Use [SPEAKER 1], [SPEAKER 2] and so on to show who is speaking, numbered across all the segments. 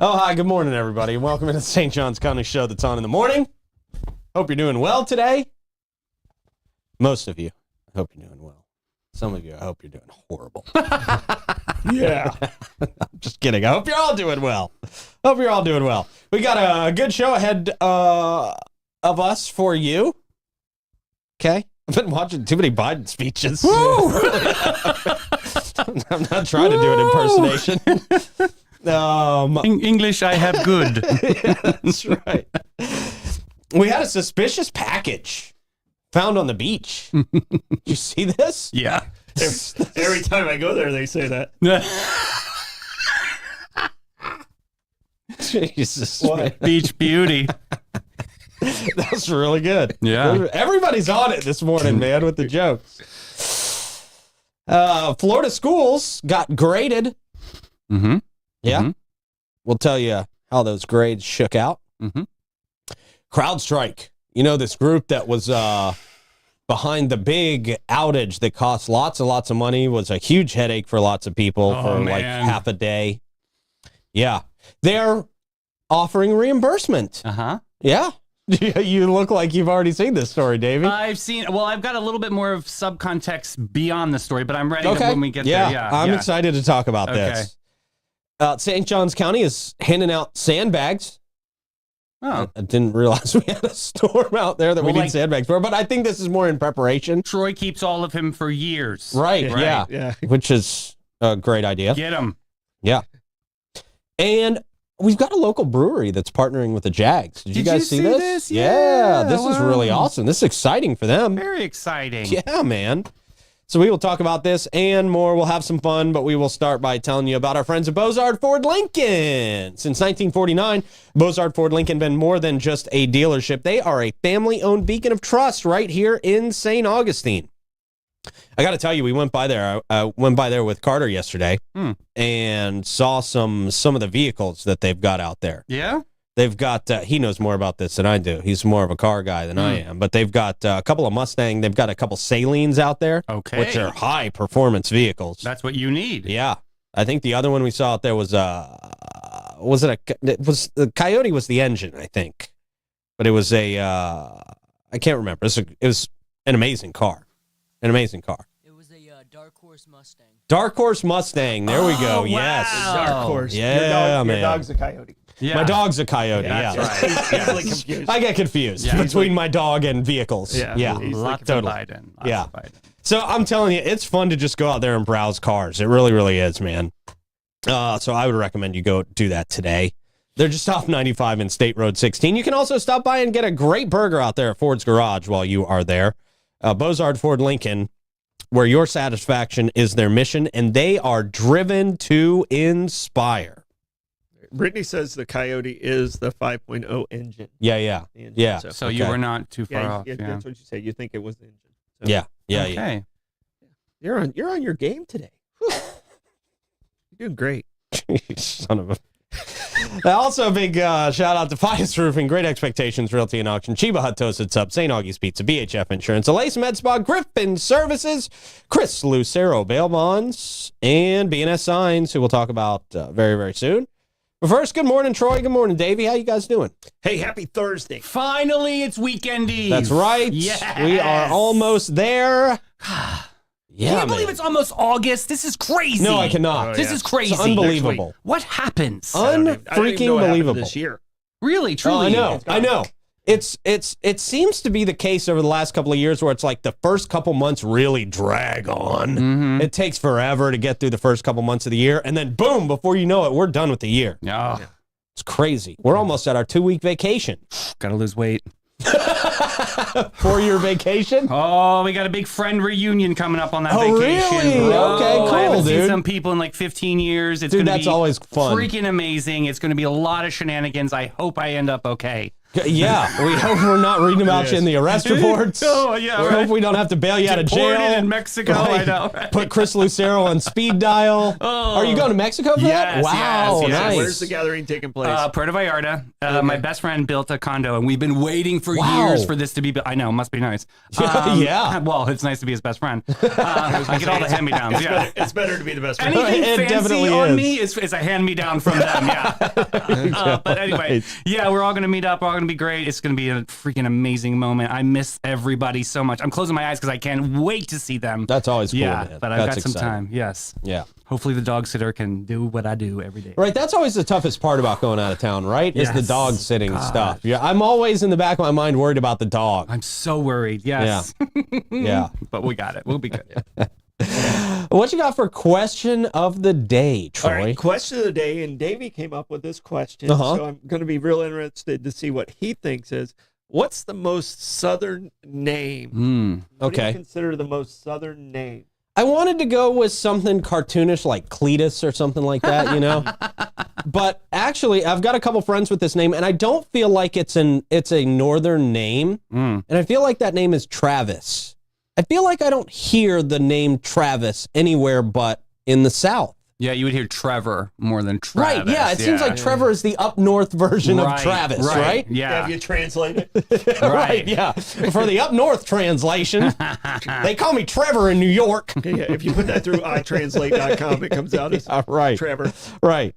[SPEAKER 1] Oh, hi, good morning, everybody. Welcome to the St. Johns County Show that's on in the morning. Hope you're doing well today. Most of you, I hope you're doing well. Some of you, I hope you're doing horrible. Yeah. I'm just kidding. I hope you're all doing well. Hope you're all doing well. We got a good show ahead of us for you. Okay? I've been watching too many Biden speeches. I'm not trying to do an impersonation.
[SPEAKER 2] English, I have good.
[SPEAKER 1] Yeah, that's right. We had a suspicious package found on the beach. Did you see this?
[SPEAKER 2] Yeah.
[SPEAKER 3] Every time I go there, they say that.
[SPEAKER 1] Jesus.
[SPEAKER 2] What? Beach beauty.
[SPEAKER 1] That was really good.
[SPEAKER 2] Yeah.
[SPEAKER 1] Everybody's on it this morning, man, with the jokes. Florida schools got graded.
[SPEAKER 2] Mm-hmm.
[SPEAKER 1] Yeah.
[SPEAKER 2] Mm-hmm.
[SPEAKER 1] We'll tell you how those grades shook out.
[SPEAKER 2] Mm-hmm.
[SPEAKER 1] CrowdStrike. You know, this group that was behind the big outage that cost lots and lots of money, was a huge headache for lots of people for like half a day. Yeah. They're offering reimbursement.
[SPEAKER 2] Uh-huh.
[SPEAKER 1] Yeah. You look like you've already seen this story, Davey.
[SPEAKER 2] I've got a little bit more of subcontext beyond the story, but I'm ready when we get there. Yeah,
[SPEAKER 1] I'm excited to talk about this. St. Johns County is handing out sandbags.
[SPEAKER 2] Oh.
[SPEAKER 1] I didn't realize we had a storm out there that we need sandbags for, but I think this is more in preparation.
[SPEAKER 2] Troy keeps all of him for years.
[SPEAKER 1] Right, yeah. Which is a great idea.
[SPEAKER 2] Get him.
[SPEAKER 1] Yeah. And we've got a local brewery that's partnering with the Jags. Did you guys see this? Yeah, this is really awesome. This is exciting for them.
[SPEAKER 2] Very exciting.
[SPEAKER 1] Yeah, man. So we will talk about this and more. We'll have some fun, but we will start by telling you about our friends at Bozard Ford Lincoln. Since 1949, Bozard Ford Lincoln been more than just a dealership. They are a family-owned beacon of trust right here in St. Augustine. I got to tell you, we went by there. I went by there with Carter yesterday and saw some of the vehicles that they've got out there.
[SPEAKER 2] Yeah?
[SPEAKER 1] They've got, he knows more about this than I do. He's more of a car guy than I am. But they've got a couple of Mustang. They've got a couple Salines out there, which are high-performance vehicles.
[SPEAKER 2] That's what you need.
[SPEAKER 1] Yeah. I think the other one we saw out there was the Coyote was the engine, I think. But it was I can't remember. It was an amazing car. An amazing car.
[SPEAKER 4] It was a Dark Horse Mustang.
[SPEAKER 1] Dark Horse Mustang. There we go.
[SPEAKER 2] Wow.
[SPEAKER 1] Yes.
[SPEAKER 3] Dark Horse.
[SPEAKER 1] Yeah, man.
[SPEAKER 3] Your dog's a coyote.
[SPEAKER 2] Yeah.
[SPEAKER 1] My dog's a Coyote.
[SPEAKER 2] That's right.
[SPEAKER 3] Easily confused.
[SPEAKER 1] I get confused between my dog and vehicles. Yeah.
[SPEAKER 2] Lots
[SPEAKER 1] totally.
[SPEAKER 2] of Biden. Lots
[SPEAKER 1] Yeah.
[SPEAKER 2] of Biden.
[SPEAKER 1] So I'm telling you, it's fun to just go out there and browse cars. It really, really is, man. So I would recommend you go do that today. They're just off 95 and State Road 16. You can also stop by and get a great burger out there at Ford's Garage while you are there. Bozard Ford Lincoln, where your satisfaction is their mission, and they are driven to inspire.
[SPEAKER 3] Brittany says the Coyote is the 5.0 engine.
[SPEAKER 1] Yeah.
[SPEAKER 2] So you were not too far off. Yeah.
[SPEAKER 3] That's what you say. You think it was the engine. So
[SPEAKER 1] Yeah.
[SPEAKER 2] Okay.
[SPEAKER 3] You're on your game today. Whew. You're doing great.
[SPEAKER 1] Son of a... Also, a big shout out to Pius Roofing, Great Expectations Realty and Auction, Chiba Hut Toasted Sub, St. Augie's Pizza, BHF Insurance, Alace Med Spa, Griffin Services, Chris Lucero Bail Bonds, and BNS Signs, who we'll talk about very, very soon. But first, good morning, Troy. Good morning, Davey. How you guys doing?
[SPEAKER 3] Hey, happy Thursday.
[SPEAKER 2] Finally, it's Weekend Eve.
[SPEAKER 1] That's right.
[SPEAKER 2] Yes.
[SPEAKER 1] We are almost there.
[SPEAKER 2] Can you believe it's almost August? This is crazy.
[SPEAKER 1] No, I cannot.
[SPEAKER 2] This is crazy.
[SPEAKER 1] It's unbelievable.
[SPEAKER 2] What happens?
[SPEAKER 1] Unfreaking believable.
[SPEAKER 3] This year.
[SPEAKER 2] Really, truly.
[SPEAKER 1] I know. It seems to be the case over the last couple of years where it's like the first couple months really drag on.
[SPEAKER 2] Mm-hmm.
[SPEAKER 1] It takes forever to get through the first couple months of the year, and then boom, before you know it, we're done with the year.
[SPEAKER 2] Yeah.
[SPEAKER 1] It's crazy. We're almost at our 2-week vacation.
[SPEAKER 2] Gotta lose weight.
[SPEAKER 1] 4-year vacation?
[SPEAKER 2] Oh, we got a big friend reunion coming up on that vacation.
[SPEAKER 1] Really?
[SPEAKER 2] Bro.
[SPEAKER 1] Okay, cool,
[SPEAKER 2] I haven't
[SPEAKER 1] dude.
[SPEAKER 2] seen some people in like 15 years. It's
[SPEAKER 1] Dude,
[SPEAKER 2] gonna
[SPEAKER 1] that's
[SPEAKER 2] be
[SPEAKER 1] always fun.
[SPEAKER 2] freaking amazing. It's going to be a lot of shenanigans. I hope I end up okay.
[SPEAKER 1] Yeah, we hope we're not reading about you in the arrest reports.
[SPEAKER 2] Oh, yeah,
[SPEAKER 1] We
[SPEAKER 2] right.
[SPEAKER 1] hope we don't have to bail you out of jail.
[SPEAKER 2] Deported in Mexico, I know. Right?
[SPEAKER 1] Put Chris Lucero on speed dial.
[SPEAKER 2] Oh.
[SPEAKER 1] Are you going to Mexico for that?
[SPEAKER 2] Yes,
[SPEAKER 1] Wow,
[SPEAKER 2] yes, yes.
[SPEAKER 1] nice.
[SPEAKER 3] Where's the gathering taking place?
[SPEAKER 2] Puerto Vallarta. My best friend built a condo, and we've been waiting for
[SPEAKER 1] Wow.
[SPEAKER 2] years for this to be built. I know, must be nice.
[SPEAKER 1] Yeah.
[SPEAKER 2] Well, it's nice to be his best friend. I get all the hand-me-downs. Yeah.
[SPEAKER 3] It's better to be the best friend.
[SPEAKER 2] Anything
[SPEAKER 1] It
[SPEAKER 2] fancy
[SPEAKER 1] definitely
[SPEAKER 2] on
[SPEAKER 1] is.
[SPEAKER 2] me is a hand-me-down from them, yeah. But anyway, yeah, we're all going to meet up. We're all going to be great. It's going to be a freaking amazing moment. I miss everybody so much. I'm closing my eyes because I can't wait to see them.
[SPEAKER 1] That's always cool,
[SPEAKER 2] yeah,
[SPEAKER 1] man.
[SPEAKER 2] but I've got
[SPEAKER 1] That's
[SPEAKER 2] some
[SPEAKER 1] exciting.
[SPEAKER 2] time. Yes.
[SPEAKER 1] Yeah.
[SPEAKER 2] Hopefully the dog sitter can do what I do every day.
[SPEAKER 1] Right, that's always the toughest part about going out of town, right? Is the
[SPEAKER 2] Yes.
[SPEAKER 1] dog sitting stuff. Yeah, I'm always in the back of my mind worried about the dog.
[SPEAKER 2] I'm so worried. Yes.
[SPEAKER 1] Yeah.
[SPEAKER 2] But we got it. We'll be good.
[SPEAKER 1] What you got for question of the day, Troy?
[SPEAKER 3] All right, question of the day, and Davey came up with this question,
[SPEAKER 1] Uh-huh.
[SPEAKER 3] so I'm going to be real interested to see what he thinks is, what's the most southern name? What do you
[SPEAKER 1] Okay.
[SPEAKER 3] consider the most southern name?
[SPEAKER 1] I wanted to go with something cartoonish like Cletus or something like that, you know? But actually, I've got a couple friends with this name, and I don't feel like it's a northern name. And I feel like that name is Travis. I feel like I don't hear the name Travis anywhere but in the South.
[SPEAKER 2] Yeah, you would hear Trevor more than Travis.
[SPEAKER 1] Right, yeah. It seems like Trevor is the up north version of Travis, right?
[SPEAKER 2] Yeah.
[SPEAKER 3] Have you translated it?
[SPEAKER 1] Right, yeah. For the up north translation, they call me Trevor in New York.
[SPEAKER 3] Yeah, if you put that through itranslate.com, it comes out as
[SPEAKER 1] Right.
[SPEAKER 3] Trevor.
[SPEAKER 1] Right.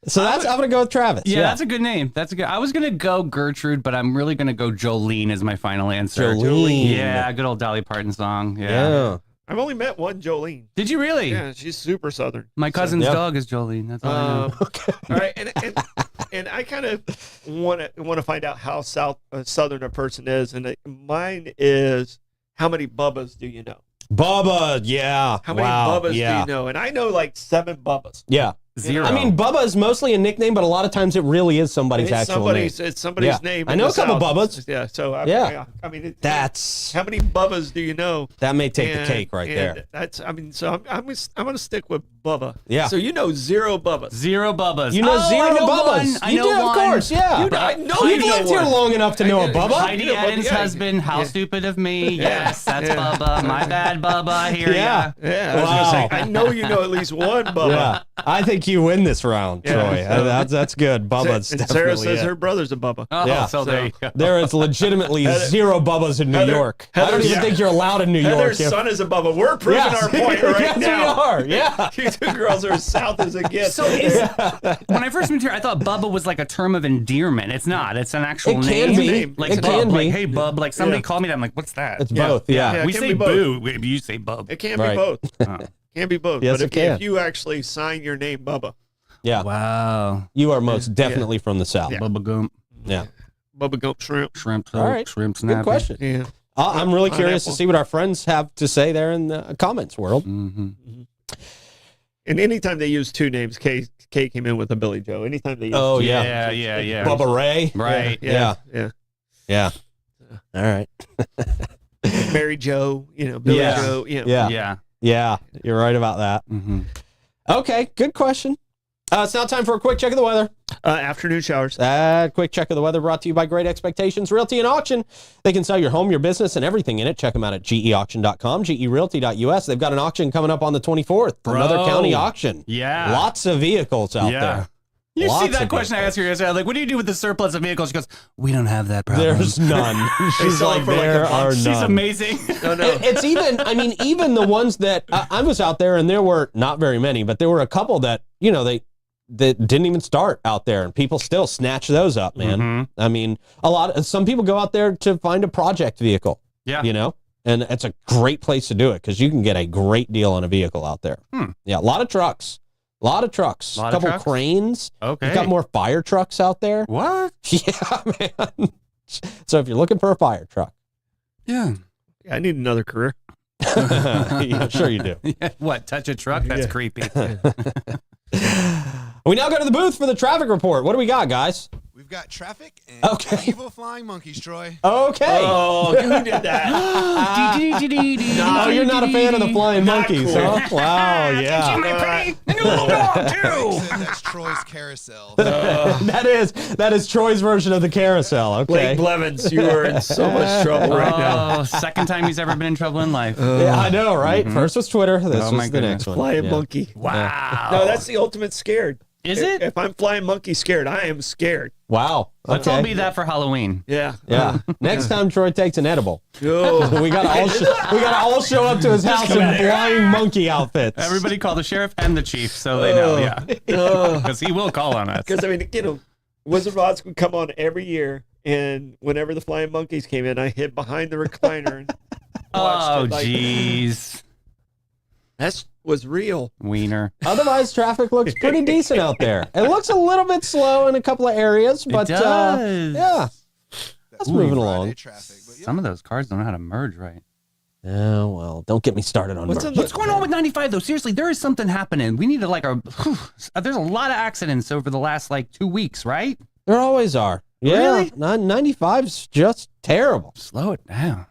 [SPEAKER 1] So I'm gonna go with Travis.
[SPEAKER 2] Yeah, that's a good name. That's a good. I was gonna go Gertrude, but I'm really gonna go Jolene as my final answer.
[SPEAKER 1] Jolene.
[SPEAKER 2] Yeah, good old Dolly Parton song.
[SPEAKER 1] Yeah.
[SPEAKER 3] I've only met one Jolene.
[SPEAKER 2] Did you really?
[SPEAKER 3] Yeah, she's super southern.
[SPEAKER 2] My cousin's
[SPEAKER 1] Yeah.
[SPEAKER 2] dog is Jolene. That's all I know.
[SPEAKER 3] All right, and I kind of want to find out how southern a person is, and mine is, how many Bubbas do you know?
[SPEAKER 1] Bubba, yeah.
[SPEAKER 3] How many Bubbas do you know? And I know like 7 Bubbas.
[SPEAKER 1] Yeah.
[SPEAKER 2] Zero.
[SPEAKER 1] I mean, Bubba is mostly a nickname, but a lot of times it really is somebody's actual name.
[SPEAKER 3] It's somebody's
[SPEAKER 1] Yeah.
[SPEAKER 3] name.
[SPEAKER 1] I
[SPEAKER 3] in
[SPEAKER 1] know
[SPEAKER 3] the
[SPEAKER 1] a couple
[SPEAKER 3] South.
[SPEAKER 1] Bubbas.
[SPEAKER 3] Yeah, so I mean,
[SPEAKER 1] That's
[SPEAKER 3] how many Bubbas do you know?
[SPEAKER 1] that may take
[SPEAKER 3] And-
[SPEAKER 1] the cake right
[SPEAKER 3] and
[SPEAKER 1] there.
[SPEAKER 3] That's so I'm going to stick with Bubba.
[SPEAKER 1] Yeah.
[SPEAKER 3] So you know 0 Bubbas.
[SPEAKER 2] Zero Bubbas.
[SPEAKER 1] You know
[SPEAKER 2] Oh,
[SPEAKER 1] zero
[SPEAKER 2] I know
[SPEAKER 1] Bubbas.
[SPEAKER 2] one. I
[SPEAKER 1] You
[SPEAKER 2] know
[SPEAKER 1] do, of
[SPEAKER 2] one.
[SPEAKER 1] course. Yeah.
[SPEAKER 3] I know
[SPEAKER 1] You've
[SPEAKER 3] you know
[SPEAKER 1] lived here
[SPEAKER 3] one.
[SPEAKER 1] long enough to know a Bubba.
[SPEAKER 2] Heidi
[SPEAKER 3] You know,
[SPEAKER 2] Eden's
[SPEAKER 3] yeah.
[SPEAKER 2] husband. How
[SPEAKER 3] Yeah.
[SPEAKER 2] stupid of me. Yes, that's Bubba. My bad, Bubba. Here
[SPEAKER 1] Yeah.
[SPEAKER 2] ya.
[SPEAKER 3] Yeah, I was
[SPEAKER 1] Wow.
[SPEAKER 3] going to say, I know you know at least one Bubba.
[SPEAKER 1] Yeah. I think you win this round,
[SPEAKER 3] Yeah,
[SPEAKER 1] Troy.
[SPEAKER 3] so-
[SPEAKER 1] That's good. Bubba's
[SPEAKER 3] And Sarah
[SPEAKER 1] definitely
[SPEAKER 3] says
[SPEAKER 1] it.
[SPEAKER 3] her brother's a Bubba.
[SPEAKER 2] Oh,
[SPEAKER 1] Yeah.
[SPEAKER 2] so there you go.
[SPEAKER 1] There is legitimately 0 Bubbas in New
[SPEAKER 3] Heather-
[SPEAKER 1] York. I don't
[SPEAKER 3] Heather's-
[SPEAKER 1] even
[SPEAKER 3] yeah.
[SPEAKER 1] think you're allowed in New York.
[SPEAKER 3] Heather's son is a Bubba. We're proving
[SPEAKER 1] Yes.
[SPEAKER 3] our point right
[SPEAKER 1] Yes,
[SPEAKER 3] now.
[SPEAKER 1] we are. Yeah.
[SPEAKER 3] You 2 girls are as south as it gets.
[SPEAKER 2] So when I first moved here, I thought Bubba was like a term of endearment. It's not. It's an actual
[SPEAKER 1] It
[SPEAKER 2] name.
[SPEAKER 1] can be.
[SPEAKER 2] Like
[SPEAKER 1] It
[SPEAKER 2] Bub.
[SPEAKER 1] can
[SPEAKER 2] Like,
[SPEAKER 1] be.
[SPEAKER 2] hey, Bub. Like somebody
[SPEAKER 3] Yeah.
[SPEAKER 2] called me that. I'm like, what's that?
[SPEAKER 1] It's both. Yeah.
[SPEAKER 3] Yeah.
[SPEAKER 2] We
[SPEAKER 3] it can
[SPEAKER 2] say
[SPEAKER 3] be both.
[SPEAKER 2] boo. You say Bub.
[SPEAKER 3] It can
[SPEAKER 1] Right.
[SPEAKER 3] be both.
[SPEAKER 2] Oh.
[SPEAKER 3] Can be both.
[SPEAKER 1] Yes,
[SPEAKER 3] but
[SPEAKER 1] it can.
[SPEAKER 3] if you actually sign your name Bubba,
[SPEAKER 1] Yeah.
[SPEAKER 2] Wow.
[SPEAKER 1] You are most definitely from the South.
[SPEAKER 2] Bubba Gump.
[SPEAKER 1] Yeah.
[SPEAKER 3] Bubba Gump Shrimp.
[SPEAKER 2] Shrimp.
[SPEAKER 1] All right.
[SPEAKER 2] Shrimp snappy.
[SPEAKER 1] Good question.
[SPEAKER 3] Yeah.
[SPEAKER 1] I'm really curious to
[SPEAKER 3] Pineapple.
[SPEAKER 1] see what our friends have to say there in the comments world.
[SPEAKER 2] Mm-hmm.
[SPEAKER 3] And anytime they use 2 names, Kay came in with a Billy Joe. Anytime they use
[SPEAKER 1] Oh,
[SPEAKER 3] two
[SPEAKER 1] yeah.
[SPEAKER 3] names,
[SPEAKER 2] Yeah.
[SPEAKER 1] Bubba Ray.
[SPEAKER 2] Right.
[SPEAKER 3] Yeah.
[SPEAKER 1] Yeah. All right.
[SPEAKER 3] Mary Joe, Billy
[SPEAKER 1] Yeah.
[SPEAKER 3] Joe,
[SPEAKER 1] Yeah.
[SPEAKER 2] Yeah.
[SPEAKER 1] Yeah. You're right about that.
[SPEAKER 2] Mm-hmm.
[SPEAKER 1] Okay. Good question. It's now time for a quick check of the weather.
[SPEAKER 3] Afternoon showers.
[SPEAKER 1] Quick check of the weather brought to you by Great Expectations Realty and Auction. They can sell your home, your business, and everything in it. Check them out at geauction.com, gerealty.us. They've got an auction coming up on the 24th. Another county auction.
[SPEAKER 2] Yeah.
[SPEAKER 1] Lots of vehicles out there.
[SPEAKER 2] You
[SPEAKER 1] Lots
[SPEAKER 2] see that
[SPEAKER 1] of
[SPEAKER 2] question I
[SPEAKER 1] vehicles.
[SPEAKER 2] asked her yesterday? Like, what do you do with the surplus of vehicles? She goes, we don't have that problem.
[SPEAKER 1] There's none. She's
[SPEAKER 3] sell
[SPEAKER 1] like,
[SPEAKER 3] it for like
[SPEAKER 1] there
[SPEAKER 3] a buck.
[SPEAKER 1] are
[SPEAKER 2] She's
[SPEAKER 1] none.
[SPEAKER 2] amazing.
[SPEAKER 3] No.
[SPEAKER 1] It's even, I mean, even the ones that I was out there, and there were not very many, but there were a couple that, that didn't even start out there, and people still snatch those up, man.
[SPEAKER 2] Mhm.
[SPEAKER 1] I mean, some people go out there to find a project vehicle,
[SPEAKER 2] Yeah.
[SPEAKER 1] and it's a great place to do it because you can get a great deal on a vehicle out there. Yeah, a lot of trucks. A
[SPEAKER 2] Lot
[SPEAKER 1] couple
[SPEAKER 2] of trucks?
[SPEAKER 1] cranes.
[SPEAKER 2] Okay.
[SPEAKER 1] You've got more fire trucks out there.
[SPEAKER 2] What?
[SPEAKER 1] Yeah, man. So if you're looking for a fire truck,
[SPEAKER 2] Yeah.
[SPEAKER 3] I need another career.
[SPEAKER 1] yeah, sure you do.
[SPEAKER 2] What? Touch a truck? That's creepy.
[SPEAKER 1] We now go to the booth for the traffic report. What do we got, guys?
[SPEAKER 5] We've got traffic and
[SPEAKER 1] Okay.
[SPEAKER 5] evil flying monkeys, Troy.
[SPEAKER 1] Okay.
[SPEAKER 3] Oh, who did that?
[SPEAKER 1] Oh, you're not a fan of the flying
[SPEAKER 3] Not
[SPEAKER 1] monkeys,
[SPEAKER 3] cool.
[SPEAKER 1] huh? Wow, yeah.
[SPEAKER 2] My pretty little dog too.
[SPEAKER 5] Said that's Troy's carousel.
[SPEAKER 1] That is Troy's version of the carousel. Okay.
[SPEAKER 3] Blake Blevins, you are in so much trouble right now.
[SPEAKER 2] Oh, second time he's ever been in trouble in life.
[SPEAKER 1] Yeah, I know, right? First was Twitter. This
[SPEAKER 2] Oh,
[SPEAKER 1] was
[SPEAKER 2] my
[SPEAKER 1] the
[SPEAKER 2] goodness.
[SPEAKER 1] next one.
[SPEAKER 3] Flying
[SPEAKER 1] Yeah.
[SPEAKER 3] monkey.
[SPEAKER 2] Wow.
[SPEAKER 3] No, that's the ultimate scared.
[SPEAKER 2] Is
[SPEAKER 3] If-
[SPEAKER 2] it?
[SPEAKER 3] If I'm flying monkey scared, I am scared.
[SPEAKER 1] Wow.
[SPEAKER 2] Let's all
[SPEAKER 1] Okay.
[SPEAKER 2] be that for Halloween.
[SPEAKER 3] Yeah.
[SPEAKER 1] Yeah. Next time Troy takes an edible,
[SPEAKER 3] Oh.
[SPEAKER 1] we gotta all show up to his house in flying monkey outfits.
[SPEAKER 2] Everybody call the sheriff and the chief so they know, yeah. Because he will call on us.
[SPEAKER 3] Because, I mean, Wizard of Oz would come on every year, and whenever the flying monkeys came in, I hid behind the recliner and watched
[SPEAKER 2] Oh,
[SPEAKER 3] it. Like,
[SPEAKER 2] jeez.
[SPEAKER 3] that was real.
[SPEAKER 2] Wiener.
[SPEAKER 1] Otherwise, traffic looks pretty decent out there. It looks a little bit slow in a couple of areas, but
[SPEAKER 2] it does.
[SPEAKER 1] yeah, that's moving
[SPEAKER 5] Friday
[SPEAKER 1] along.
[SPEAKER 5] traffic, but yeah.
[SPEAKER 2] Some of those cars don't know how to merge right.
[SPEAKER 1] Yeah, well, don't get me started on
[SPEAKER 3] What's
[SPEAKER 1] merge.
[SPEAKER 3] in the-
[SPEAKER 2] What's going on with 95 though? Seriously, there is something happening. We need to there's a lot of accidents over the last 2 weeks, right?
[SPEAKER 1] There always are. Yeah,
[SPEAKER 2] Really?
[SPEAKER 1] 95's just terrible.
[SPEAKER 2] Slow it down.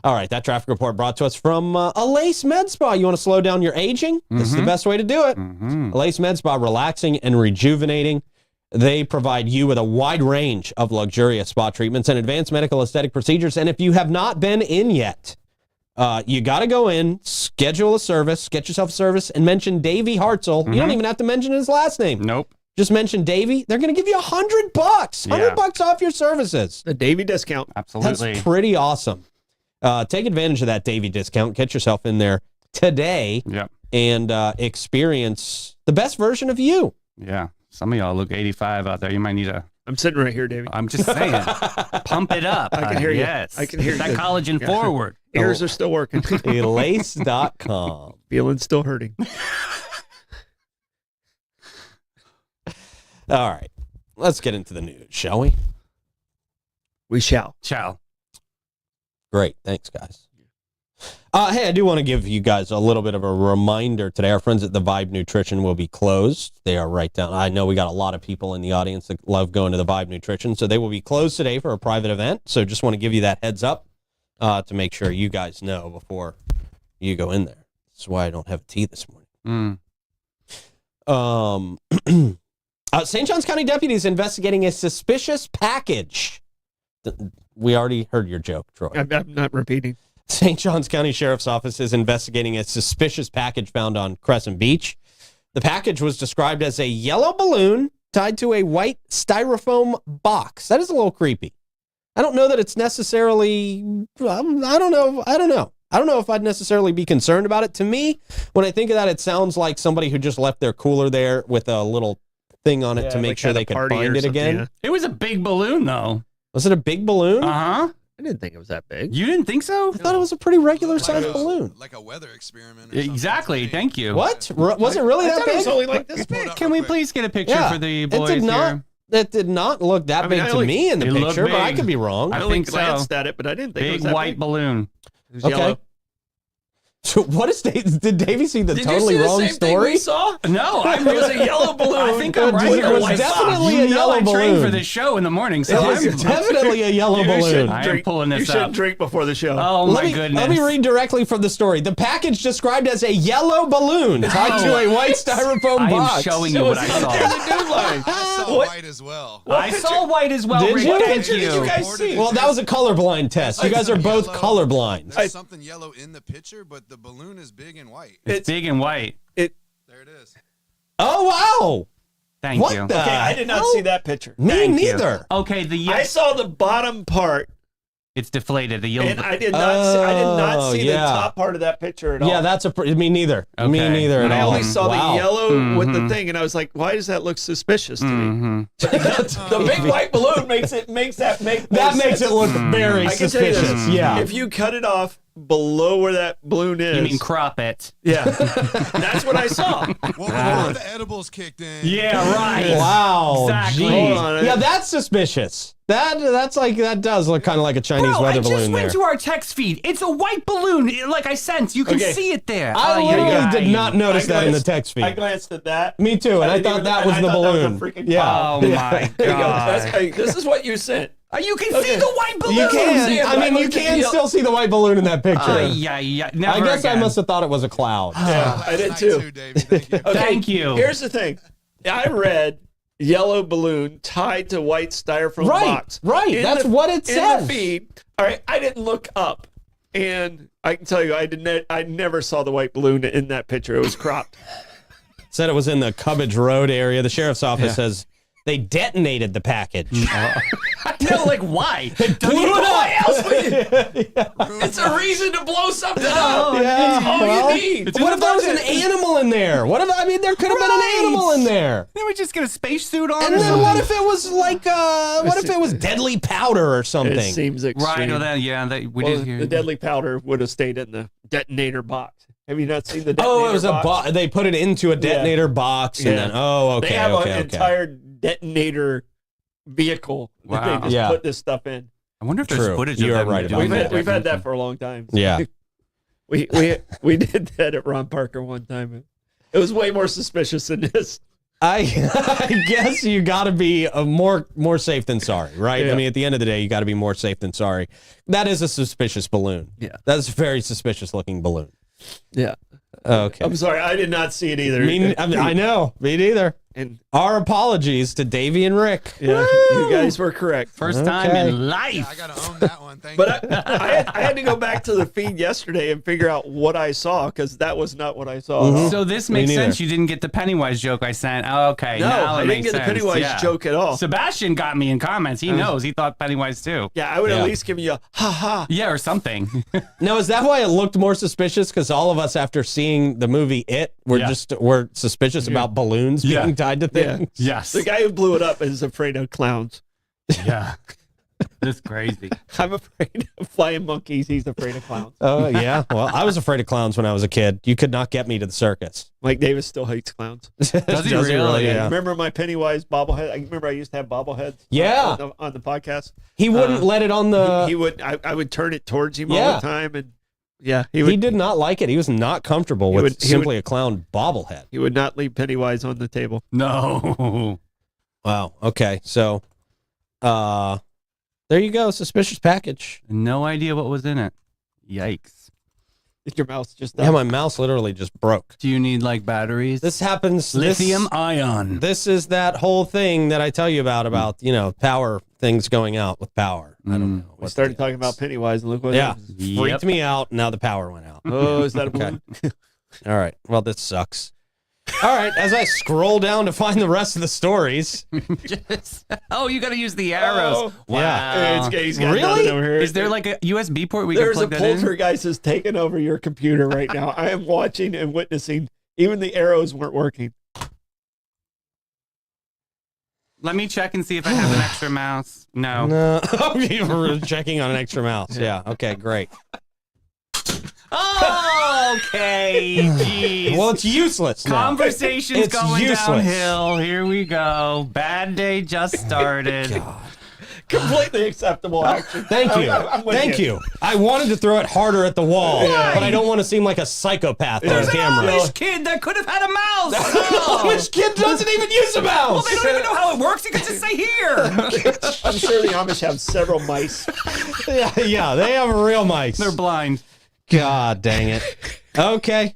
[SPEAKER 1] All right, that traffic report brought to us from Alace Med Spa. You want to slow down your aging? This is the best way to do it. Alace Med Spa, relaxing and rejuvenating. They provide you with a wide range of luxurious spa treatments and advanced medical aesthetic procedures. And if you have not been in yet, you got to go in, schedule a service, get yourself a service, and mention Davey Hartzell. You don't even have to mention his last name.
[SPEAKER 2] Nope.
[SPEAKER 1] Just mention Davey. They're going to give you $100. $100 off your services.
[SPEAKER 3] The Davy discount.
[SPEAKER 2] Absolutely.
[SPEAKER 1] That's pretty awesome. Take advantage of that Davey discount. Get yourself in there today
[SPEAKER 2] Yep.
[SPEAKER 1] and experience the best version of you.
[SPEAKER 2] Yeah. Some of y'all look 85 out there. You might need a.
[SPEAKER 3] I'm sitting right here, Davy.
[SPEAKER 2] I'm just saying. Pump it up.
[SPEAKER 3] I can hear you.
[SPEAKER 2] Yes.
[SPEAKER 3] I can hear
[SPEAKER 2] that
[SPEAKER 3] you.
[SPEAKER 2] collagen
[SPEAKER 3] Yeah.
[SPEAKER 2] forward.
[SPEAKER 3] Ears are still working.
[SPEAKER 1] Elace.com.
[SPEAKER 3] Feeling still hurting.
[SPEAKER 1] All right. Let's get into the news, shall we?
[SPEAKER 3] We shall.
[SPEAKER 2] Ciao.
[SPEAKER 1] Great. Thanks, guys. Hey, I do want to give you guys a little bit of a reminder today. Our friends at the Vibe Nutrition will be closed. They are right down. I know we got a lot of people in the audience that love going to the Vibe Nutrition, so they will be closed today for a private event. So just want to give you that heads up to make sure you guys know before you go in there. That's why I don't have tea this morning. St. Johns County deputies investigating a suspicious package. We already heard your joke, Troy.
[SPEAKER 3] I'm not repeating.
[SPEAKER 1] St. Johns County Sheriff's Office is investigating a suspicious package found on Crescent Beach. The package was described as a yellow balloon tied to a white styrofoam box. That is a little creepy. I don't know that it's necessarily, I don't know. I don't know if I'd necessarily be concerned about it. To me, when I think of that, it sounds like somebody who just left their cooler there with a little thing on it to make sure they could find it again.
[SPEAKER 3] Yeah.
[SPEAKER 2] It was a big balloon, though.
[SPEAKER 1] Was it a big balloon?
[SPEAKER 2] Uh-huh.
[SPEAKER 3] I didn't think it was that big.
[SPEAKER 2] You didn't think so?
[SPEAKER 1] I thought it was a pretty regular sized balloon.
[SPEAKER 5] Like a weather experiment. Or
[SPEAKER 2] Exactly.
[SPEAKER 5] something.
[SPEAKER 2] Thank you.
[SPEAKER 1] What? Was it really
[SPEAKER 3] I
[SPEAKER 1] that
[SPEAKER 3] thought it was
[SPEAKER 1] big?
[SPEAKER 3] only like this big.
[SPEAKER 2] Can we please get a picture for the boys
[SPEAKER 1] it did not.
[SPEAKER 2] here?
[SPEAKER 1] It did not look that
[SPEAKER 3] I mean,
[SPEAKER 1] big
[SPEAKER 3] I
[SPEAKER 1] to
[SPEAKER 3] only-
[SPEAKER 1] me in the
[SPEAKER 2] It looked
[SPEAKER 1] picture, but I
[SPEAKER 2] big.
[SPEAKER 1] could be wrong.
[SPEAKER 2] I
[SPEAKER 3] I only
[SPEAKER 2] think so.
[SPEAKER 3] glanced at it, but I didn't think it was
[SPEAKER 2] Big
[SPEAKER 3] that
[SPEAKER 2] white
[SPEAKER 3] big.
[SPEAKER 2] balloon.
[SPEAKER 3] It was
[SPEAKER 1] Okay.
[SPEAKER 3] yellow.
[SPEAKER 1] So what is did Davey see the
[SPEAKER 3] Did
[SPEAKER 1] totally
[SPEAKER 3] you see the
[SPEAKER 1] wrong
[SPEAKER 3] same thing
[SPEAKER 1] story?
[SPEAKER 3] we saw?
[SPEAKER 2] No, I
[SPEAKER 3] It was a yellow balloon.
[SPEAKER 2] I think I'm
[SPEAKER 1] It
[SPEAKER 2] right.
[SPEAKER 1] was
[SPEAKER 3] white
[SPEAKER 1] definitely
[SPEAKER 2] You
[SPEAKER 1] a
[SPEAKER 2] know
[SPEAKER 1] yellow
[SPEAKER 2] I trained
[SPEAKER 1] balloon.
[SPEAKER 2] for this show in the morning,
[SPEAKER 1] It
[SPEAKER 2] so
[SPEAKER 1] was
[SPEAKER 2] I'm
[SPEAKER 1] definitely a yellow
[SPEAKER 3] You
[SPEAKER 1] balloon.
[SPEAKER 3] shouldn't
[SPEAKER 2] I am
[SPEAKER 3] drink-
[SPEAKER 2] pulling this
[SPEAKER 3] You shouldn't
[SPEAKER 2] up.
[SPEAKER 3] drink before the show.
[SPEAKER 2] Oh my goodness.
[SPEAKER 1] Let me read directly from the story. The package described as a yellow balloon tied to a white styrofoam
[SPEAKER 2] I am
[SPEAKER 1] box.
[SPEAKER 2] showing you what I saw.
[SPEAKER 5] I saw
[SPEAKER 3] What?
[SPEAKER 5] white as well.
[SPEAKER 2] I saw white as well,
[SPEAKER 1] Did
[SPEAKER 2] Rick.
[SPEAKER 1] you?
[SPEAKER 2] Thank
[SPEAKER 3] picture did you
[SPEAKER 2] you.
[SPEAKER 3] guys see?
[SPEAKER 1] Well, that was a colorblind test. You guys are both colorblind.
[SPEAKER 5] There's something yellow in the picture, but the balloon is big and white.
[SPEAKER 2] It's big and white.
[SPEAKER 5] There it is.
[SPEAKER 1] Oh, wow.
[SPEAKER 2] Thank
[SPEAKER 1] What
[SPEAKER 2] you.
[SPEAKER 1] the
[SPEAKER 3] Okay, I did not
[SPEAKER 1] hell?
[SPEAKER 3] see that picture.
[SPEAKER 1] Me
[SPEAKER 2] Thank you.
[SPEAKER 1] neither.
[SPEAKER 2] Okay, the
[SPEAKER 3] I saw the bottom part,
[SPEAKER 2] it's deflated. The yellow.
[SPEAKER 3] and I did not see the
[SPEAKER 1] yeah.
[SPEAKER 3] top part of that picture at all.
[SPEAKER 1] Yeah, that's me neither. Me
[SPEAKER 2] Okay.
[SPEAKER 1] neither at
[SPEAKER 3] I
[SPEAKER 1] all.
[SPEAKER 3] only saw
[SPEAKER 1] Wow.
[SPEAKER 3] the yellow with the
[SPEAKER 2] Mhm.
[SPEAKER 3] thing, and I was like, "Why does that look suspicious to me?"
[SPEAKER 2] Mhm.
[SPEAKER 3] The big white balloon makes that
[SPEAKER 1] That makes it look very
[SPEAKER 3] I can tell you
[SPEAKER 1] suspicious.
[SPEAKER 3] this:
[SPEAKER 1] Yeah.
[SPEAKER 3] if you cut it off below where that balloon is.
[SPEAKER 2] You mean crop it?
[SPEAKER 3] Yeah. That's what I saw.
[SPEAKER 5] Well, before the edibles kicked in.
[SPEAKER 2] Yeah, right.
[SPEAKER 1] Wow.
[SPEAKER 2] Exactly.
[SPEAKER 1] Geez.
[SPEAKER 3] Hold on.
[SPEAKER 1] Yeah, that's suspicious. That's like that does look kind of like a Chinese
[SPEAKER 2] Bro,
[SPEAKER 1] weather
[SPEAKER 2] I just
[SPEAKER 1] balloon
[SPEAKER 2] went
[SPEAKER 1] there.
[SPEAKER 2] to our text feed. It's a white balloon. Like I sense, you can
[SPEAKER 3] Okay.
[SPEAKER 2] see it there.
[SPEAKER 1] I literally did not notice
[SPEAKER 3] I
[SPEAKER 1] that in the
[SPEAKER 3] glanced-
[SPEAKER 1] text feed.
[SPEAKER 3] I glanced at that.
[SPEAKER 1] Me too, and I
[SPEAKER 3] didn't
[SPEAKER 1] thought
[SPEAKER 3] even-
[SPEAKER 1] that was
[SPEAKER 3] I
[SPEAKER 1] the
[SPEAKER 3] thought that was a
[SPEAKER 1] balloon.
[SPEAKER 3] freaking
[SPEAKER 1] Yeah.
[SPEAKER 2] Oh my
[SPEAKER 3] There you go.
[SPEAKER 2] god.
[SPEAKER 3] Hey, this is what you sent.
[SPEAKER 2] You can see
[SPEAKER 3] Okay.
[SPEAKER 2] the white balloon.
[SPEAKER 1] You can.
[SPEAKER 3] see it,
[SPEAKER 1] I
[SPEAKER 3] but
[SPEAKER 1] mean,
[SPEAKER 3] I
[SPEAKER 1] you
[SPEAKER 3] looked at
[SPEAKER 1] can
[SPEAKER 3] the-
[SPEAKER 1] still see the white balloon in that picture.
[SPEAKER 2] Yeah.
[SPEAKER 1] I
[SPEAKER 2] Never
[SPEAKER 1] guess I
[SPEAKER 2] again.
[SPEAKER 1] must have thought it was a cloud.
[SPEAKER 3] Yeah, I did
[SPEAKER 5] Night
[SPEAKER 3] too.
[SPEAKER 5] Davey. Thank you.
[SPEAKER 3] Okay,
[SPEAKER 2] Thank you.
[SPEAKER 3] Here's the thing. I read yellow balloon tied to white styrofoam
[SPEAKER 1] Right,
[SPEAKER 3] box.
[SPEAKER 1] right.
[SPEAKER 3] In
[SPEAKER 1] That's what it
[SPEAKER 3] in
[SPEAKER 1] says.
[SPEAKER 3] the feed. All right, I didn't look up, and I can tell you, I never saw the white balloon in that picture. It was cropped.
[SPEAKER 1] Said it was in the Cubbage Road area. The sheriff's office says they detonated the package.
[SPEAKER 2] No, like why?
[SPEAKER 1] Blew it
[SPEAKER 3] Why
[SPEAKER 1] up.
[SPEAKER 3] else would you? It's a reason to blow something up.
[SPEAKER 1] Yeah,
[SPEAKER 3] That's all
[SPEAKER 1] well,
[SPEAKER 3] you need.
[SPEAKER 2] It's in
[SPEAKER 1] What
[SPEAKER 2] the
[SPEAKER 1] if there was an
[SPEAKER 2] budget.
[SPEAKER 1] animal in there? What if there could have been an
[SPEAKER 2] Right.
[SPEAKER 1] animal in there?
[SPEAKER 2] Then we just get a spacesuit on.
[SPEAKER 1] And
[SPEAKER 2] or
[SPEAKER 1] then
[SPEAKER 2] something?
[SPEAKER 1] what if it was like what if it was deadly powder or
[SPEAKER 3] It
[SPEAKER 1] something?
[SPEAKER 3] seems extreme.
[SPEAKER 2] Right, or that, yeah, that we
[SPEAKER 3] Well,
[SPEAKER 2] did hear.
[SPEAKER 3] the deadly powder would have stayed in the detonator box. Have you not seen the detonator
[SPEAKER 1] Oh, it was
[SPEAKER 3] box?
[SPEAKER 1] they put it into a detonator box and
[SPEAKER 3] Yeah.
[SPEAKER 1] then okay,
[SPEAKER 3] They have
[SPEAKER 1] okay.
[SPEAKER 3] an entire detonator vehicle that
[SPEAKER 2] Wow.
[SPEAKER 3] they just
[SPEAKER 1] Yeah.
[SPEAKER 3] put this stuff in.
[SPEAKER 2] I wonder if there's
[SPEAKER 1] True.
[SPEAKER 2] footage
[SPEAKER 1] You
[SPEAKER 2] of
[SPEAKER 1] are
[SPEAKER 2] them
[SPEAKER 1] right about
[SPEAKER 2] doing
[SPEAKER 1] that.
[SPEAKER 3] We've had that for a long time.
[SPEAKER 1] Yeah.
[SPEAKER 3] We did that at Ron Parker one time. It was way more suspicious than this.
[SPEAKER 1] I guess you got to be more safe than sorry, right?
[SPEAKER 3] Yeah.
[SPEAKER 1] I mean, at the end of the day, you got to be more safe than sorry. That is a suspicious balloon.
[SPEAKER 3] Yeah.
[SPEAKER 1] That's a very suspicious looking balloon.
[SPEAKER 3] Yeah.
[SPEAKER 1] Okay.
[SPEAKER 3] I'm sorry, I did not see it either.
[SPEAKER 1] I know. Me neither.
[SPEAKER 3] And
[SPEAKER 1] Our apologies to Davey and Rick.
[SPEAKER 3] yeah, you guys were correct.
[SPEAKER 2] First time
[SPEAKER 1] Okay.
[SPEAKER 2] in
[SPEAKER 5] Yeah,
[SPEAKER 2] life.
[SPEAKER 5] I gotta own that one. Thank
[SPEAKER 3] But
[SPEAKER 5] you.
[SPEAKER 3] I had to go back to the feed yesterday and figure out what I saw because that was not what I saw.
[SPEAKER 1] Mm-hmm.
[SPEAKER 3] at all.
[SPEAKER 2] So this
[SPEAKER 1] Me
[SPEAKER 2] makes
[SPEAKER 1] neither.
[SPEAKER 2] sense. You didn't get the Pennywise joke I sent. Oh, okay.
[SPEAKER 3] No,
[SPEAKER 2] now
[SPEAKER 3] I
[SPEAKER 2] it
[SPEAKER 3] didn't
[SPEAKER 2] makes
[SPEAKER 3] get the
[SPEAKER 2] sense.
[SPEAKER 3] Pennywise
[SPEAKER 2] Yeah.
[SPEAKER 3] joke at all.
[SPEAKER 2] Sebastian got me in comments. He knows. He thought Pennywise too.
[SPEAKER 3] Yeah, I would
[SPEAKER 1] Yeah.
[SPEAKER 3] at least give you a ha ha.
[SPEAKER 2] Yeah, or something.
[SPEAKER 1] Now, is that why it looked more suspicious? Because all of us, after seeing the movie It, we're suspicious about balloons
[SPEAKER 2] Yeah.
[SPEAKER 1] being tied to
[SPEAKER 3] Yeah.
[SPEAKER 1] things.
[SPEAKER 2] Yes.
[SPEAKER 3] The guy who blew it up is afraid of clowns.
[SPEAKER 2] Yeah. That's crazy.
[SPEAKER 3] I'm afraid of flying monkeys. He's afraid of clowns.
[SPEAKER 1] Oh yeah. Well, I was afraid of clowns when I was a kid. You could not get me to the circus.
[SPEAKER 3] Mike Davis still hates clowns.
[SPEAKER 2] Does he really?
[SPEAKER 1] Yeah.
[SPEAKER 3] Remember my Pennywise bobblehead? I remember I used to have bobbleheads.
[SPEAKER 1] Yeah.
[SPEAKER 3] On the podcast.
[SPEAKER 1] He wouldn't let it on the.
[SPEAKER 3] He would. I would turn it towards him all
[SPEAKER 1] Yeah.
[SPEAKER 3] the time, and yeah, he
[SPEAKER 1] He
[SPEAKER 3] would.
[SPEAKER 1] did not like it. He was not comfortable with
[SPEAKER 3] would- he
[SPEAKER 1] simply a clown bobblehead.
[SPEAKER 3] He would not leave Pennywise on the table.
[SPEAKER 2] No.
[SPEAKER 1] Wow. Okay. So, there you go. Suspicious package.
[SPEAKER 2] No idea what was in it. Yikes.
[SPEAKER 3] Your mouth's just
[SPEAKER 1] Yeah, my mouse literally just broke.
[SPEAKER 2] Do you need like batteries?
[SPEAKER 1] This happens.
[SPEAKER 2] lithium ion.
[SPEAKER 1] This is that whole thing that I tell you about power things going out with power. I don't know.
[SPEAKER 3] We
[SPEAKER 1] what
[SPEAKER 3] started
[SPEAKER 1] the-
[SPEAKER 3] talking about Pennywise, and look what
[SPEAKER 1] Yeah.
[SPEAKER 3] happens.
[SPEAKER 1] Freaked me out. Now the power went out.
[SPEAKER 3] Oh, is that a
[SPEAKER 1] Okay.
[SPEAKER 3] balloon?
[SPEAKER 1] All right. Well, this sucks. All right. As I scroll down to find the rest of the stories,
[SPEAKER 2] Oh, you got to use the arrows.
[SPEAKER 3] Oh.
[SPEAKER 2] Wow.
[SPEAKER 3] He's got
[SPEAKER 1] Really?
[SPEAKER 3] nothing over here.
[SPEAKER 2] Is there like a USB port we
[SPEAKER 3] There's
[SPEAKER 2] can
[SPEAKER 3] a
[SPEAKER 2] plug that in?
[SPEAKER 3] poltergeist has taken over your computer right now. I am watching and witnessing. Even the arrows weren't working.
[SPEAKER 2] Let me check and see if I have an extra mouse. No.
[SPEAKER 1] no. Oh, you were checking on an extra mouse. Yeah. Okay. Great.
[SPEAKER 2] Oh, okay. Jeez.
[SPEAKER 1] Well, it's useless. now.
[SPEAKER 2] Conversation's
[SPEAKER 1] It's
[SPEAKER 2] going
[SPEAKER 1] useless.
[SPEAKER 2] downhill. Here we go. Bad day just started.
[SPEAKER 3] Completely acceptable action.
[SPEAKER 1] Thank you.
[SPEAKER 3] I'm with
[SPEAKER 1] Thank you. I wanted to throw it harder at the wall,
[SPEAKER 3] Why?
[SPEAKER 1] but I don't want to seem like a psychopath on
[SPEAKER 2] There's an
[SPEAKER 1] camera.
[SPEAKER 2] Amish kid that could have had a mouse.
[SPEAKER 1] Amish kid doesn't even use a mouse.
[SPEAKER 2] They don't even know how it works. You can just say here.
[SPEAKER 3] I'm sure the Amish have several mice.
[SPEAKER 1] yeah, they have real mice.
[SPEAKER 2] They're blind.
[SPEAKER 1] God dang it. Okay.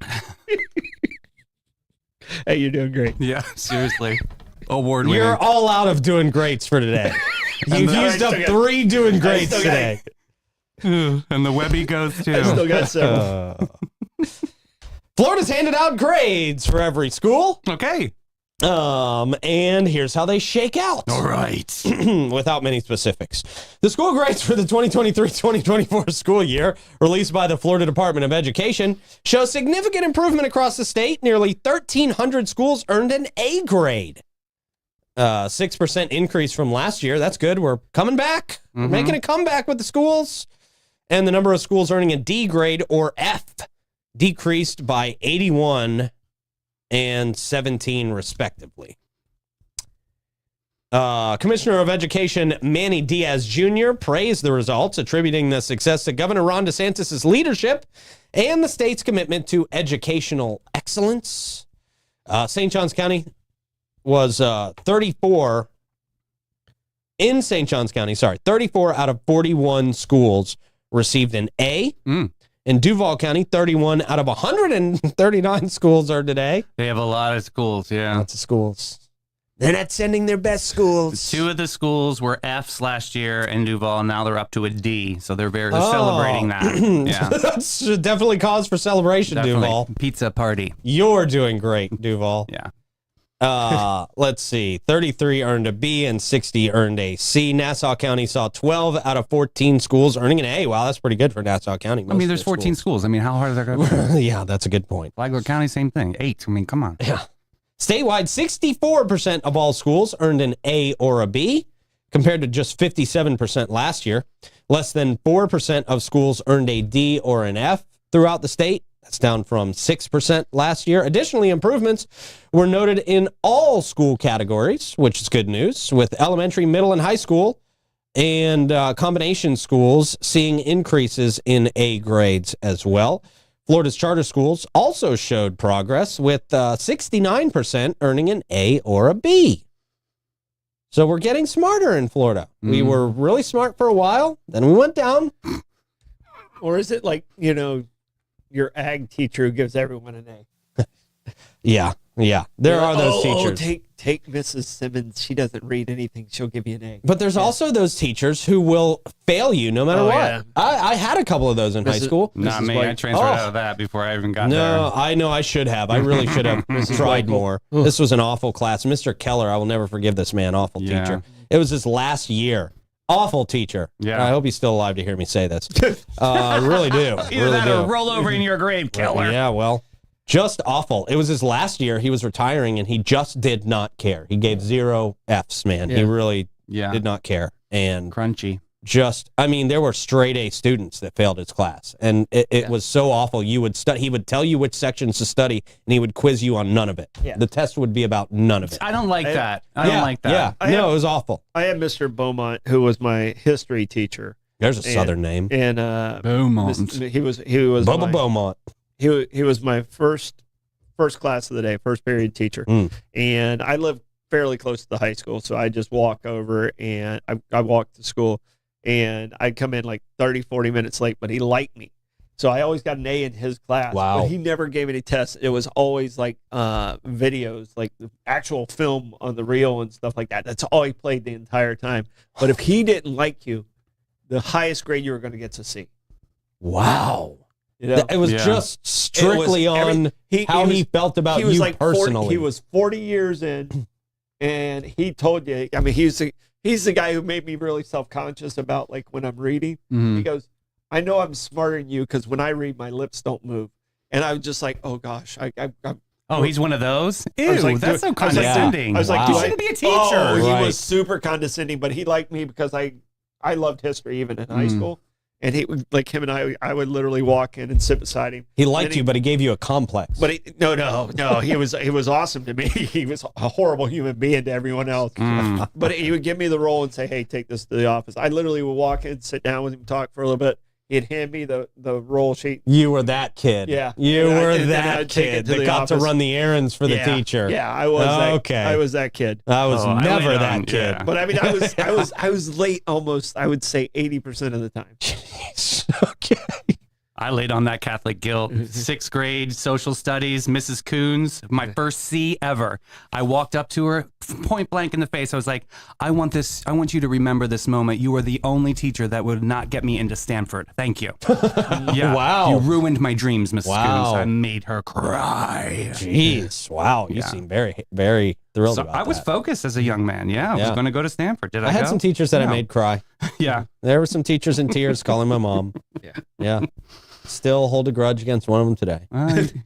[SPEAKER 3] Hey, you're doing great.
[SPEAKER 2] Yeah, seriously. Award
[SPEAKER 1] You're
[SPEAKER 2] winner.
[SPEAKER 1] all out of doing greats for today. You've
[SPEAKER 3] I
[SPEAKER 1] used up
[SPEAKER 3] still got-
[SPEAKER 1] 3 doing greats
[SPEAKER 3] still got-
[SPEAKER 1] today.
[SPEAKER 2] And the Webby goes
[SPEAKER 3] I still
[SPEAKER 2] too.
[SPEAKER 3] got several.
[SPEAKER 1] Florida's handed out grades for every school.
[SPEAKER 2] Okay.
[SPEAKER 1] And here's how they shake out.
[SPEAKER 2] All right.
[SPEAKER 1] Without many specifics. The school grades for the 2023-2024 school year, released by the Florida Department of Education, show significant improvement across the state. Nearly 1,300 schools earned an A grade. 6% increase from last year. That's good. We're coming back. We're making a comeback with the schools. And the number of schools earning a D grade or F decreased by 81 and 17, respectively. Commissioner of Education Manny Diaz Jr. praised the results, attributing the success to Governor Ron DeSantis' leadership and the state's commitment to educational excellence. St. Johns County was 34 in St. Johns County. 34 out of 41 schools received an A. In Duval County, 31 out of 139 schools are today.
[SPEAKER 2] They have a lot of schools, yeah.
[SPEAKER 1] Lots of schools. They're not sending their best schools.
[SPEAKER 2] 2 of the schools were Fs last year in Duval. Now they're up to a D, so they're celebrating that. Yeah,
[SPEAKER 1] that's definitely cause for celebration,
[SPEAKER 2] definitely.
[SPEAKER 1] Duval.
[SPEAKER 2] Pizza party.
[SPEAKER 1] You're doing great, Duval.
[SPEAKER 2] Yeah.
[SPEAKER 1] Let's see. 33 earned a B and 60 earned a C. Nassau County saw 12 out of 14 schools earning an A. Wow, that's pretty good for Nassau County.
[SPEAKER 2] I mean, there's 14 schools. I mean, how hard is that going to be?
[SPEAKER 1] Yeah, that's a good point.
[SPEAKER 2] Flagler County, same thing. 8. I mean, come on.
[SPEAKER 1] Yeah. Statewide, 64% of all schools earned an A or a B, compared to just 57% last year. Less than 4% of schools earned a D or an F throughout the state. That's down from 6% last year. Additionally, improvements were noted in all school categories, which is good news, with elementary, middle, and high school and combination schools seeing increases in A grades as well. Florida's charter schools also showed progress, with 69% earning an A or a B. So we're getting smarter in Florida. We were really smart for a while, then we went down.
[SPEAKER 3] Or is it like, your ag teacher who gives everyone an A?
[SPEAKER 1] Yeah. There are those teachers.
[SPEAKER 3] Take Mrs. Simmons. She doesn't read anything. She'll give you an A.
[SPEAKER 1] But there's also those teachers who will fail you no matter what.
[SPEAKER 3] Yeah.
[SPEAKER 1] I had a couple of those in high school.
[SPEAKER 2] Not me. I transferred out of that before I even got there.
[SPEAKER 1] No, I know I should have. I really should have tried more. This was an awful class. Mr. Keller, I will never forgive this man. Awful teacher. It was his last year. Awful teacher. Yeah. I hope he's still alive to hear me say this. I really do.
[SPEAKER 2] Either that or roll over in your grave, Keller.
[SPEAKER 1] Yeah, well, just awful. It was his last year. He was retiring, and he just did not care. He gave 0 Fs, man. He really did not care. And
[SPEAKER 2] crunchy.
[SPEAKER 1] There were straight A students that failed his class, and it was so awful. He would tell you which sections to study, and he would quiz you on none of it. Yeah. The test would be about none of it.
[SPEAKER 2] I don't like that. I don't like that.
[SPEAKER 1] Yeah, it was awful.
[SPEAKER 3] I had Mr. Beaumont, who was my history teacher.
[SPEAKER 1] There's a Southern name.
[SPEAKER 3] And
[SPEAKER 2] Beaumont.
[SPEAKER 3] He was
[SPEAKER 1] Bubba Beaumont.
[SPEAKER 3] He was my first class of the day, first period teacher, and I lived fairly close to the high school, so I just walk over and I walked to school. And I'd come in like 30, 40 minutes late, but he liked me. So I always got an A in his class.
[SPEAKER 1] Wow.
[SPEAKER 3] But he never gave any tests. It was always like videos, like the actual film on the reel and stuff like that. That's all he played the entire time. But if he didn't like you, the highest grade you were going to get is a C.
[SPEAKER 1] Wow. It was just strictly on how he felt about you like personally.
[SPEAKER 3] He was 40 years in, and he told you, he's the guy who made me really self-conscious about like when I'm reading. He goes, I know I'm smarter than you because when I read, my lips don't move. And I was just like, oh gosh.
[SPEAKER 2] He's one of those? Ew, that's so condescending.
[SPEAKER 3] I was like,
[SPEAKER 2] you shouldn't be a teacher.
[SPEAKER 3] Oh, he was super condescending, but he liked me because I loved history even in high school. And he would, like him and I would literally walk in and sit beside him.
[SPEAKER 1] He liked you, but he gave you a complex.
[SPEAKER 3] But no. He was awesome to me. He was a horrible human being to everyone else. But he would give me the role and say, "Hey, take this to the office." I literally would walk in, sit down with him, talk for a little bit. He'd hand me the roll sheet.
[SPEAKER 1] You were that kid.
[SPEAKER 3] Yeah,
[SPEAKER 1] you were that kid that got to run the errands for the teacher.
[SPEAKER 3] Yeah, I was. I was that kid.
[SPEAKER 1] I was never that kid.
[SPEAKER 3] Yeah. But I mean, I was late almost. I would say 80% of the time.
[SPEAKER 1] Okay.
[SPEAKER 2] I laid on that Catholic guilt. 6th grade, social studies, Mrs. Coons, my first C ever. I walked up to her, point blank in the face. I was like, I want you to remember this moment. You were the only teacher that would not get me into Stanford. Thank you. Yeah.
[SPEAKER 1] Wow.
[SPEAKER 2] You ruined my dreams, Mrs. Coons. I made her cry.
[SPEAKER 1] Jeez. Wow. You seem very, very thrilled about that.
[SPEAKER 2] I was focused as a young man. I was going to go to Stanford. Did I
[SPEAKER 1] had some teachers that I made cry.
[SPEAKER 2] Yeah.
[SPEAKER 1] There were some teachers in tears calling my mom. Yeah. Still hold a grudge against one of them today.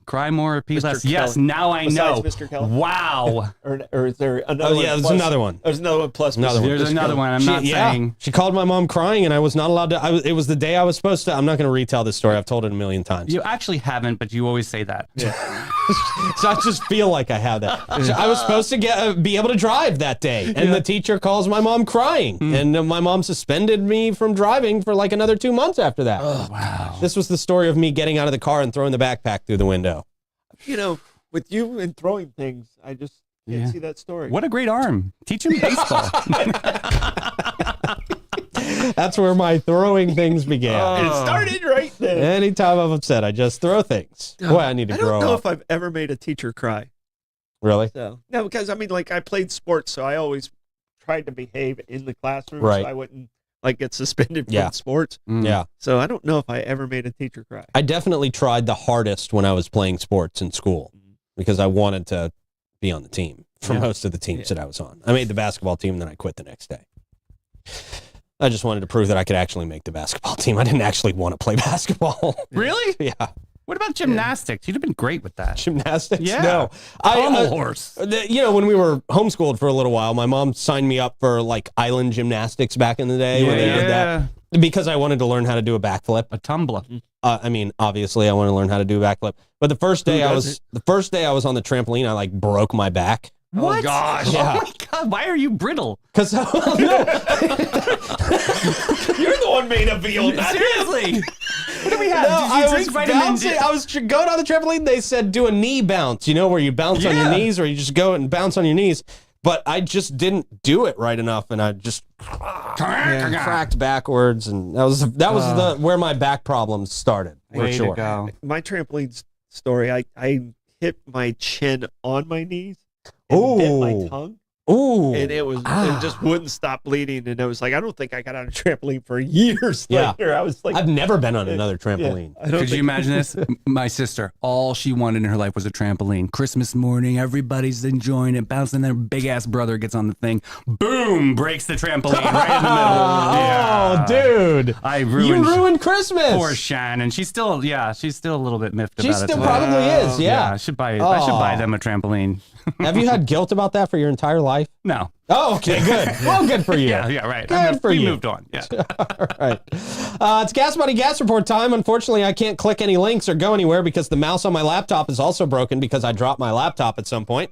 [SPEAKER 2] Cry more, repeat
[SPEAKER 3] Mr.
[SPEAKER 2] less. Yes,
[SPEAKER 3] Kelly.
[SPEAKER 2] now I
[SPEAKER 3] Besides
[SPEAKER 2] know.
[SPEAKER 3] Mr. Kelly?
[SPEAKER 2] Wow.
[SPEAKER 3] Or is there another
[SPEAKER 1] Oh,
[SPEAKER 3] one?
[SPEAKER 1] yeah, there's
[SPEAKER 3] plus-
[SPEAKER 1] another one.
[SPEAKER 3] There's another one plus
[SPEAKER 1] Another
[SPEAKER 3] Mr.
[SPEAKER 1] one.
[SPEAKER 2] There's
[SPEAKER 3] Mr.
[SPEAKER 2] another
[SPEAKER 3] Kelly.
[SPEAKER 2] one. I'm not saying.
[SPEAKER 1] She called my mom crying, and I was not allowed to. It was the day I was supposed to. I'm not going to retell this story. I've told it a million times.
[SPEAKER 2] You actually haven't, but you always say that.
[SPEAKER 1] So I just feel like I have that. So I was supposed to be able to drive that day, and the teacher calls my mom crying, and my mom suspended me from driving for like another 2 months after that.
[SPEAKER 2] Oh, wow.
[SPEAKER 1] This was the story of me getting out of the car and throwing the backpack through the window.
[SPEAKER 3] You know, with you and throwing things, I just can't see that story.
[SPEAKER 2] What a great arm. Teach him baseball.
[SPEAKER 1] That's where my throwing things began.
[SPEAKER 3] It started right there.
[SPEAKER 1] Anytime I'm upset, I just throw things. Boy, I need to
[SPEAKER 3] I
[SPEAKER 1] grow
[SPEAKER 3] don't know
[SPEAKER 1] up.
[SPEAKER 3] if I've ever made a teacher cry.
[SPEAKER 1] Really?
[SPEAKER 3] So no, because I mean, like I played sports, so I always tried to behave in the classroom,
[SPEAKER 1] Right.
[SPEAKER 3] so I wouldn't like get suspended from
[SPEAKER 1] Yeah.
[SPEAKER 3] sports.
[SPEAKER 1] Yeah.
[SPEAKER 3] So I don't know if I ever made a teacher cry.
[SPEAKER 1] I definitely tried the hardest when I was playing sports in school because I wanted to be on the team for most of the teams that I was on. I made the basketball team, then I quit the next day. I just wanted to prove that I could actually make the basketball team. I didn't actually want to play basketball.
[SPEAKER 2] Really?
[SPEAKER 1] Yeah.
[SPEAKER 2] What about gymnastics? You'd have been great with that.
[SPEAKER 1] Gymnastics?
[SPEAKER 2] Yeah.
[SPEAKER 1] No.
[SPEAKER 2] Pommel horse.
[SPEAKER 1] You know, when we were homeschooled for a little while, my mom signed me up for like island gymnastics back in the day when they did that because I wanted to learn how to do a backflip.
[SPEAKER 2] A tumbler.
[SPEAKER 1] I mean, obviously, I want to learn how to do a backflip. But the first day I was on the trampoline, I like broke my back.
[SPEAKER 2] What?
[SPEAKER 3] Oh gosh!
[SPEAKER 1] Yeah.
[SPEAKER 2] Oh my God! Why are you brittle?
[SPEAKER 1] Because
[SPEAKER 3] You're the one made a veal.
[SPEAKER 2] Seriously. What do we have?
[SPEAKER 1] No,
[SPEAKER 2] Did you
[SPEAKER 1] I
[SPEAKER 2] drink
[SPEAKER 1] was
[SPEAKER 2] vitamin
[SPEAKER 1] bouncing.
[SPEAKER 2] D?
[SPEAKER 1] I was going on the trampoline. They said do a knee bounce. You know where you bounce on your knees, or you just go and bounce on your knees. But I just didn't do it right enough, and I just cracked backwards, and that was where my back problems started. For
[SPEAKER 2] Way
[SPEAKER 1] sure.
[SPEAKER 2] to go.
[SPEAKER 3] My trampoline story. I hit my chin on my knees and bit
[SPEAKER 1] Ooh.
[SPEAKER 3] my tongue.
[SPEAKER 1] Ooh,
[SPEAKER 3] And it just wouldn't stop bleeding. And I was like, I don't think I got on a trampoline for years later. I was like,
[SPEAKER 1] I've never been on another trampoline.
[SPEAKER 3] I don't
[SPEAKER 2] Could you
[SPEAKER 3] think-
[SPEAKER 2] imagine this? My sister, all she wanted in her life was a trampoline. Christmas morning, everybody's enjoying it, bouncing. Their big ass brother gets on the thing, boom, breaks the trampoline right in the middle.
[SPEAKER 1] Oh, dude,
[SPEAKER 2] I
[SPEAKER 1] you
[SPEAKER 2] ruined.
[SPEAKER 1] ruined Christmas.
[SPEAKER 2] Poor Shannon. She's still a little bit miffed
[SPEAKER 1] She
[SPEAKER 2] about it.
[SPEAKER 1] still
[SPEAKER 2] today.
[SPEAKER 1] probably is. Yeah.
[SPEAKER 2] I should buy them a trampoline.
[SPEAKER 1] Have you had guilt about that for your entire life?
[SPEAKER 2] No.
[SPEAKER 1] Oh, okay, good. Well, good for you.
[SPEAKER 2] Yeah, right.
[SPEAKER 1] Good for
[SPEAKER 2] we
[SPEAKER 1] you.
[SPEAKER 2] moved on. Yeah.
[SPEAKER 1] All right. It's Gas Money Gas Report time. Unfortunately, I can't click any links or go anywhere because the mouse on my laptop is also broken because I dropped my laptop at some point.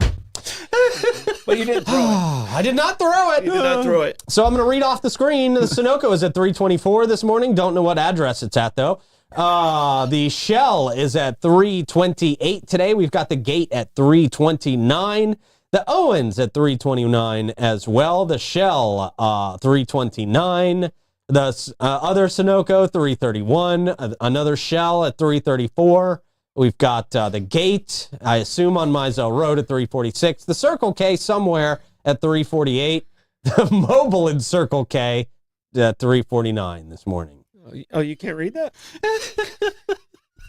[SPEAKER 3] But you didn't throw it.
[SPEAKER 1] I did not throw it.
[SPEAKER 3] You did not throw it.
[SPEAKER 1] So I'm going to read off the screen. The Sunoco is at 324 this morning. Don't know what address it's at, though. The Shell is at 328 today. We've got the Gate at 329. The Owens at 329 as well. The Shell, 329. The other Sunoco, 331. Another Shell at 334. We've got the Gate, I assume, on Mizell Road at 346. The Circle K somewhere at 348. The Mobile in Circle K at 349 this morning.
[SPEAKER 3] Oh, you can't read that?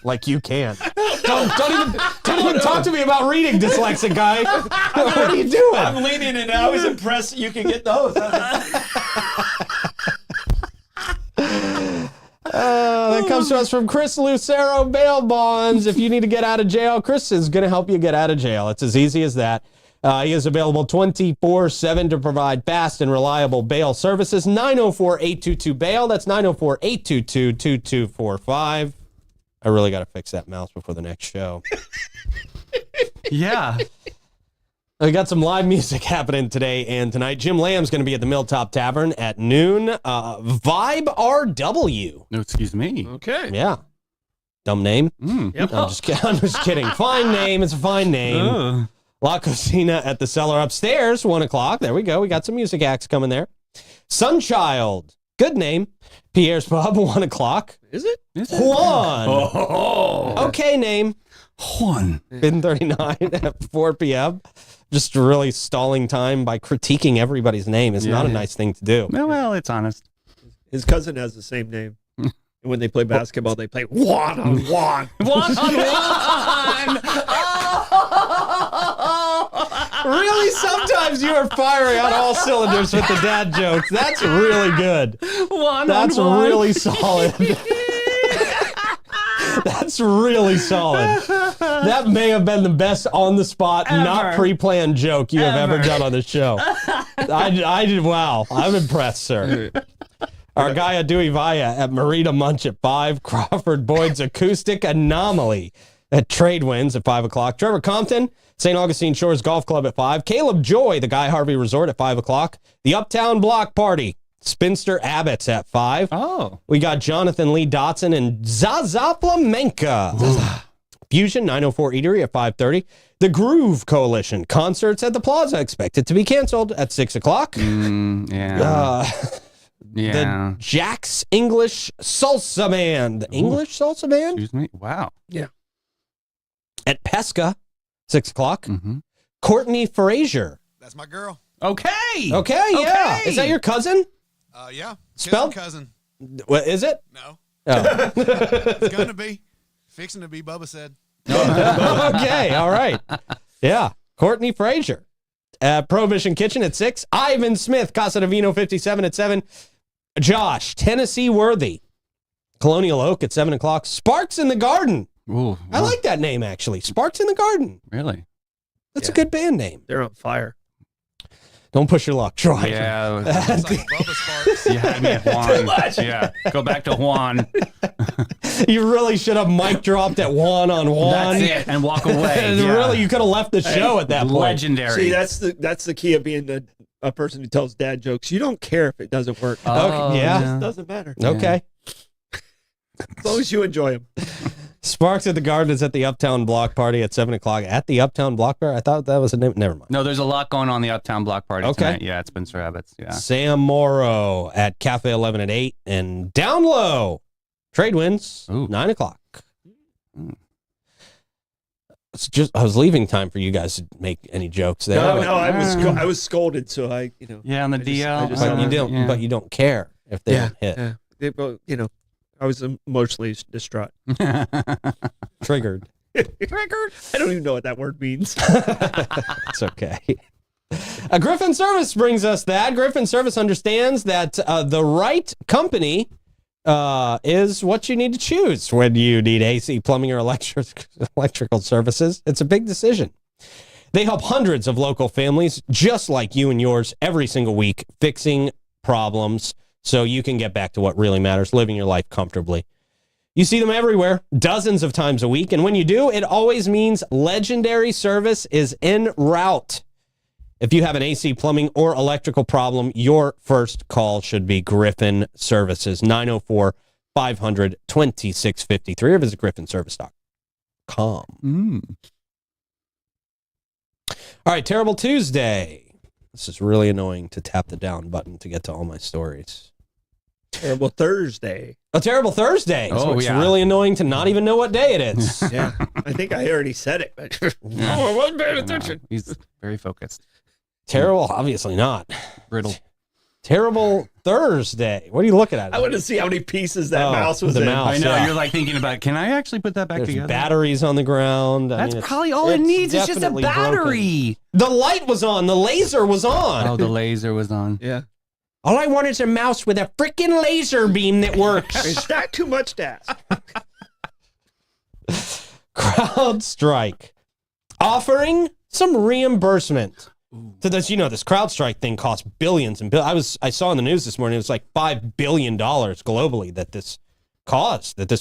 [SPEAKER 1] Like you can. Don't even talk to me about reading, dyslexic guy. What are you doing?
[SPEAKER 3] I'm leaning and I was impressed that you can get those.
[SPEAKER 1] That comes to us from Chris Lucero, bail bonds. If you need to get out of jail, Chris is going to help you get out of jail. It's as easy as that. He is available 24/7 to provide fast and reliable bail services. 904-822-BAIL. That's 904-822-2245. I really got to fix that mouse before the next show.
[SPEAKER 2] Yeah.
[SPEAKER 1] We got some live music happening today and tonight. Jim Lamb's going to be at the Milltop Tavern at noon. Vibe RW.
[SPEAKER 2] No, excuse me.
[SPEAKER 3] Okay.
[SPEAKER 1] Yeah. Dumb name.
[SPEAKER 3] Yep.
[SPEAKER 1] I'm just kidding. Fine name. It's a fine name. La Cocina at the Cellar upstairs, 1 o'clock. There we go. We got some music acts coming there. Sunchild. Good name. Pierre's Pub, 1 o'clock.
[SPEAKER 3] Is it?
[SPEAKER 1] Juan.
[SPEAKER 2] Oh.
[SPEAKER 1] Okay name.
[SPEAKER 2] Juan.
[SPEAKER 1] Bin 39 at 4 p.m. Just really stalling time by critiquing everybody's name is not a nice thing to do.
[SPEAKER 2] Well, it's honest.
[SPEAKER 3] His cousin has the same name. And when they play basketball, they play one on one.
[SPEAKER 2] One on one.
[SPEAKER 1] Really, sometimes you are firing on all cylinders with the dad jokes. That's really good.
[SPEAKER 2] One
[SPEAKER 1] That's
[SPEAKER 2] on one.
[SPEAKER 1] really solid. That's really solid. That may have been the best on the spot, not pre-planned joke you have ever done on the show. I did. Wow, I'm impressed, sir. Our guy Dewey Vaya at Marita Munch at 5. Crawford Boyd's Acoustic Anomaly at Trade Winds at 5 o'clock. Trevor Compton, St. Augustine Shores Golf Club at 5. Caleb Joy, the Guy Harvey Resort at 5 o'clock. The Uptown Block Party, Spinster Abbott's at 5.
[SPEAKER 2] Oh.
[SPEAKER 1] We got Jonathan Lee Dotson and Zaza Flamenca. Fusion 904 Eatery at 5:30. The Groove Coalition concerts at the Plaza expected to be canceled at 6 o'clock.
[SPEAKER 2] Yeah.
[SPEAKER 1] The Jack's English Salsa Band. The English Salsa Band?
[SPEAKER 2] Excuse me? Wow.
[SPEAKER 3] Yeah.
[SPEAKER 1] At Pesca, 6 o'clock. Courtney Frazier.
[SPEAKER 5] That's my girl.
[SPEAKER 1] Okay, yeah. Is that your cousin?
[SPEAKER 5] Yeah.
[SPEAKER 1] Spelled?
[SPEAKER 5] Cousin.
[SPEAKER 1] What is it?
[SPEAKER 5] No.
[SPEAKER 1] Oh.
[SPEAKER 5] It's gonna be. Fixing to be, Bubba said.
[SPEAKER 1] Okay, all right. Yeah, Courtney Frazier. Prohibition Kitchen at 6. Ivan Smith, Casa de Vino 57 at 7. Josh, Tennessee Worthy. Colonial Oak at 7 o'clock. Sparks in the Garden.
[SPEAKER 2] Ooh,
[SPEAKER 1] I like that name, actually. Sparks in the Garden.
[SPEAKER 2] Really?
[SPEAKER 1] That's a good band name.
[SPEAKER 3] They're on fire.
[SPEAKER 1] Don't push your luck. Try.
[SPEAKER 2] Yeah.
[SPEAKER 5] It's like Bubba Sparks.
[SPEAKER 2] You had me at Juan. Yeah. Go back to Juan.
[SPEAKER 1] You really should have mic dropped at Juan on Juan.
[SPEAKER 2] That's it. And walk away. Yeah.
[SPEAKER 1] Really, you could have left the show at that point.
[SPEAKER 2] Legendary.
[SPEAKER 3] See, that's the key of being a person who tells dad jokes. You don't care if it doesn't work.
[SPEAKER 1] Okay, yeah.
[SPEAKER 3] It just doesn't matter.
[SPEAKER 1] Okay.
[SPEAKER 3] As long as you enjoy them.
[SPEAKER 1] Sparks at the Garden is at the Uptown Block Party at 7 o'clock. At the Uptown Block Bar? I thought that was a name. Never mind.
[SPEAKER 2] No, there's a lot going on the Uptown Block Party tonight. Yeah, it's Spencer Abbott's. Yeah.
[SPEAKER 1] Sam Morrow at Cafe 11 at 8. And Down Low, Trade Winds, 9 o'clock. It's just, I was leaving time for you guys to make any jokes there.
[SPEAKER 3] No, I was scolded, so
[SPEAKER 2] Yeah, on the DL.
[SPEAKER 1] But you don't care if they don't hit.
[SPEAKER 3] Yeah. I was emotionally distraught.
[SPEAKER 1] Triggered.
[SPEAKER 3] Triggered? I don't even know what that word means.
[SPEAKER 1] It's okay. Griffin Service brings us that. Griffin Service understands that the right company is what you need to choose when you need AC, plumbing, or electrical services. It's a big decision. They help hundreds of local families just like you and yours every single week fixing problems so you can get back to what really matters, living your life comfortably. You see them everywhere, dozens of times a week, and when you do, it always means legendary service is en route. If you have an AC, plumbing, or electrical problem, your first call should be Griffin Services, 904-500-2653, or visit griffinservice.com. All right, Terrible Tuesday. This is really annoying to tap the down button to get to all my stories.
[SPEAKER 3] Terrible Thursday.
[SPEAKER 1] A Terrible Thursday. So it's really annoying to not even know what day it is.
[SPEAKER 3] Yeah, I think I already said it, but I wasn't paying attention.
[SPEAKER 2] He's very focused.
[SPEAKER 1] Terrible? Obviously not.
[SPEAKER 2] Brittle.
[SPEAKER 1] Terrible Thursday. What are you looking at?
[SPEAKER 3] I want to see how many pieces that mouse was in.
[SPEAKER 2] I know. You're like thinking about, can I actually put that back together?
[SPEAKER 1] Batteries on the ground.
[SPEAKER 2] That's probably all it needs. It's just a battery.
[SPEAKER 1] Broken. The light was on. The laser was on.
[SPEAKER 2] Oh, the laser was on.
[SPEAKER 3] Yeah.
[SPEAKER 1] All I want is a mouse with a freaking laser beam that works.
[SPEAKER 3] Is that too much to ask?
[SPEAKER 1] CrowdStrike offering some reimbursement to this. You know, this CrowdStrike thing costs billions and billions. I saw in the news this morning it was like $5 billion globally that this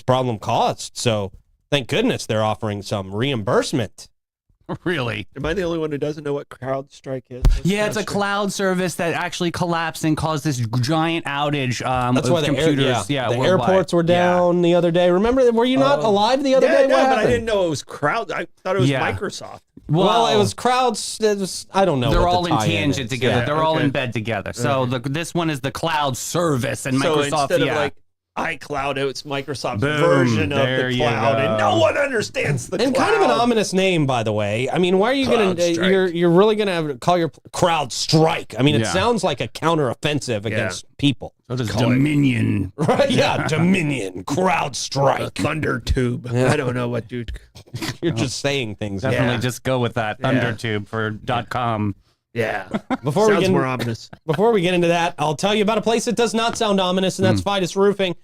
[SPEAKER 1] problem caused. So thank goodness they're offering some reimbursement.
[SPEAKER 2] Really?
[SPEAKER 3] Am I the only one who doesn't know what CrowdStrike is?
[SPEAKER 2] Yeah, it's a cloud service that actually collapsed and caused this giant outage.
[SPEAKER 1] That's why the
[SPEAKER 2] computers,
[SPEAKER 1] the airports were down the other day. Remember, were you not alive the other day?
[SPEAKER 3] No, but I didn't know it was I thought it was Microsoft.
[SPEAKER 1] Well, it was I don't know.
[SPEAKER 2] They're
[SPEAKER 1] what
[SPEAKER 2] all
[SPEAKER 1] the
[SPEAKER 2] in
[SPEAKER 1] tie-in
[SPEAKER 2] tangent
[SPEAKER 1] is.
[SPEAKER 2] together.
[SPEAKER 1] Yeah.
[SPEAKER 2] They're all in bed together. So this one is the cloud service, and
[SPEAKER 3] so
[SPEAKER 2] Microsoft.
[SPEAKER 3] Instead of like iCloud, it's Microsoft's
[SPEAKER 2] Boom,
[SPEAKER 3] version of
[SPEAKER 2] there
[SPEAKER 3] the
[SPEAKER 2] you
[SPEAKER 3] cloud,
[SPEAKER 2] go.
[SPEAKER 3] and no one understands the
[SPEAKER 1] And
[SPEAKER 3] cloud.
[SPEAKER 1] kind of an ominous name, by the way. I mean, why are you going to? You're really going to have to call your CrowdStrike? I mean, it sounds like a counteroffensive against people.
[SPEAKER 2] So does Dominion,
[SPEAKER 1] right? Yeah, Dominion, CrowdStrike,
[SPEAKER 3] Thunder Tube. I don't know what, dude.
[SPEAKER 1] You're just saying things.
[SPEAKER 2] Definitely just go with that ThunderTube for .com.
[SPEAKER 3] Yeah.
[SPEAKER 1] Sounds
[SPEAKER 3] more ominous.
[SPEAKER 1] Before we get into that, I'll tell you about a place that does not sound ominous, and that's Fidus Roofing.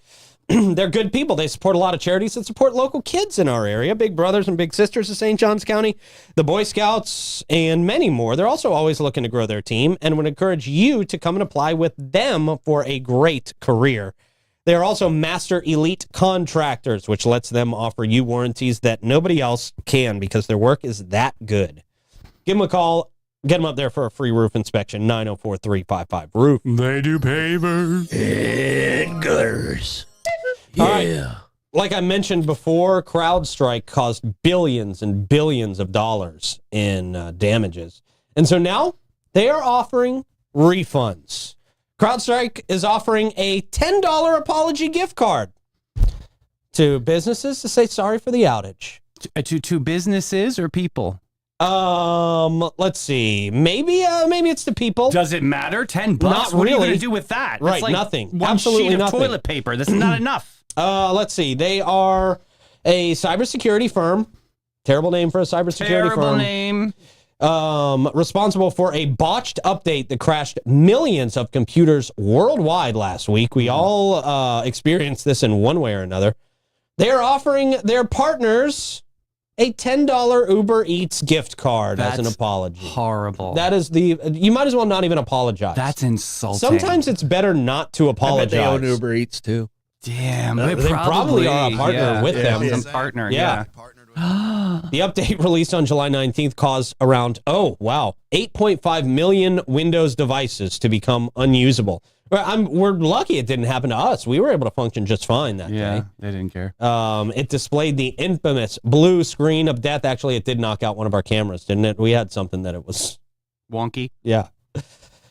[SPEAKER 1] they're good people. They support a lot of charities that support local kids in our area, Big Brothers and Big Sisters of St. Johns County, the Boy Scouts, and many more. They're also always looking to grow their team and would encourage you to come and apply with them for a great career. They are also master elite contractors, which lets them offer you warranties that nobody else can because their work is that good. Give them a call. Get them up there for a free roof inspection, 904-355-ROOF.
[SPEAKER 2] They do pavers.
[SPEAKER 1] And gutters. Yeah. All right. Like I mentioned before, CrowdStrike caused billions and billions of dollars in damages. And so now they are offering refunds. CrowdStrike is offering a $10 apology gift card to businesses to say sorry for the outage.
[SPEAKER 2] To businesses or people?
[SPEAKER 1] Let's see. Maybe it's the people.
[SPEAKER 2] Does it matter? $10?
[SPEAKER 1] Not
[SPEAKER 2] what
[SPEAKER 1] really.
[SPEAKER 2] are you going to do with that?
[SPEAKER 1] Right,
[SPEAKER 2] That's like
[SPEAKER 1] nothing.
[SPEAKER 2] One
[SPEAKER 1] Absolutely
[SPEAKER 2] sheet of
[SPEAKER 1] nothing.
[SPEAKER 2] toilet paper. This is not enough.
[SPEAKER 1] Let's see. They are a cybersecurity firm. Terrible name for a cybersecurity firm.
[SPEAKER 2] Terrible name.
[SPEAKER 1] Responsible for a botched update that crashed millions of computers worldwide last week. We all experienced this in one way or another. They are offering their partners a $10 Uber Eats gift card as an apology.
[SPEAKER 2] Horrible.
[SPEAKER 1] That is you might as well not even apologize.
[SPEAKER 2] That's insulting.
[SPEAKER 1] Sometimes it's better not to apologize.
[SPEAKER 3] I bet they own Uber Eats too.
[SPEAKER 2] Damn,
[SPEAKER 1] They probably are a partner with them.
[SPEAKER 2] Some partner,
[SPEAKER 1] Yeah.
[SPEAKER 5] Partnered with them.
[SPEAKER 1] The update released on July 19th caused around, 8.5 million Windows devices to become unusable. We're lucky it didn't happen to us. We were able to function just fine that
[SPEAKER 2] Yeah,
[SPEAKER 1] day.
[SPEAKER 2] they didn't care.
[SPEAKER 1] It displayed the infamous blue screen of death. Actually, it did knock out one of our cameras, didn't it? We had something that it was...
[SPEAKER 2] Wonky.
[SPEAKER 1] Yeah.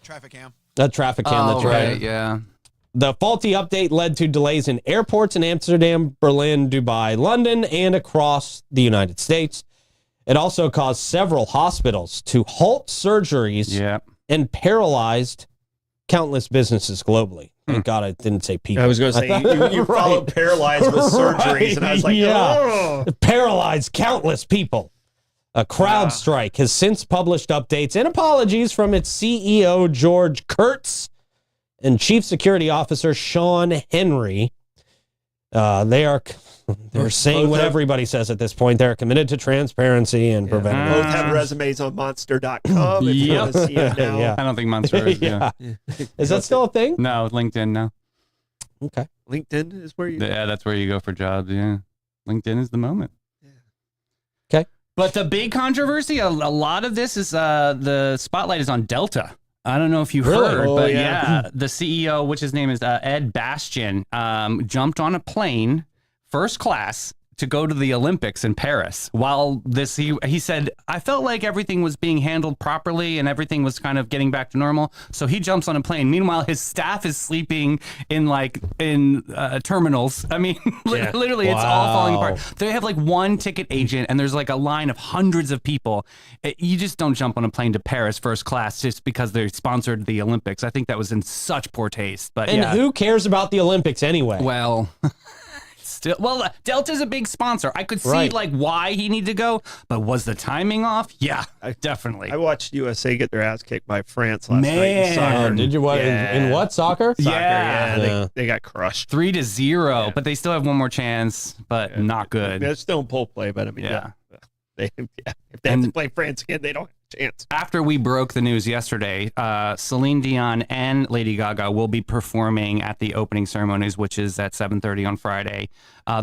[SPEAKER 5] Traffic cam.
[SPEAKER 1] A traffic cam, that's right.
[SPEAKER 2] Yeah.
[SPEAKER 1] The faulty update led to delays in airports in Amsterdam, Berlin, Dubai, London, and across the United States. It also caused several hospitals to halt surgeries and paralyzed countless businesses globally. Thank God I didn't say people.
[SPEAKER 3] I was going to say, you followed paralyzed with surgeries, and I was like, oh.
[SPEAKER 1] Paralyzed countless people. CrowdStrike has since published updates and apologies from its CEO, George Kurtz, and Chief Security Officer Sean Henry. They're saying what everybody says at this point. They're committed to transparency and preventing.
[SPEAKER 3] Both have resumes on monster.com if you want to see them now.
[SPEAKER 1] Yeah.
[SPEAKER 2] I don't think Monster is. Yeah.
[SPEAKER 1] Is that still a thing?
[SPEAKER 2] No, LinkedIn now.
[SPEAKER 1] Okay.
[SPEAKER 3] LinkedIn is where you
[SPEAKER 2] Yeah, that's where you go for jobs. Yeah. LinkedIn is the moment.
[SPEAKER 1] Okay.
[SPEAKER 2] But the big controversy, a lot of this is the spotlight is on Delta. I don't know if you heard, but the CEO, which his name is Ed Bastian, jumped on a plane, first class, to go to the Olympics in Paris. While he said, I felt like everything was being handled properly and everything was kind of getting back to normal. So he jumps on a plane. Meanwhile, his staff is sleeping in terminals. I mean, literally, it's all falling apart. They have like one ticket agent and there's like a line of hundreds of people. You just don't jump on a plane to Paris first class just because they sponsored the Olympics. I think that was in such poor taste. But
[SPEAKER 1] who cares about the Olympics anyway?
[SPEAKER 2] Well... Well, Delta's a big sponsor. I could see like why he needed to go, but was the timing off? Yeah, definitely.
[SPEAKER 3] I watched USA get their ass kicked by France last night in soccer.
[SPEAKER 1] Man, did you watch in what soccer?
[SPEAKER 3] Soccer, They got crushed
[SPEAKER 2] 3-0, but they still have one more chance, but not good.
[SPEAKER 3] That's still in pole play, but I mean, if they have to play France again, they don't have a chance.
[SPEAKER 2] After we broke the news yesterday, Celine Dion and Lady Gaga will be performing at the opening ceremonies, which is at 7:30 on Friday.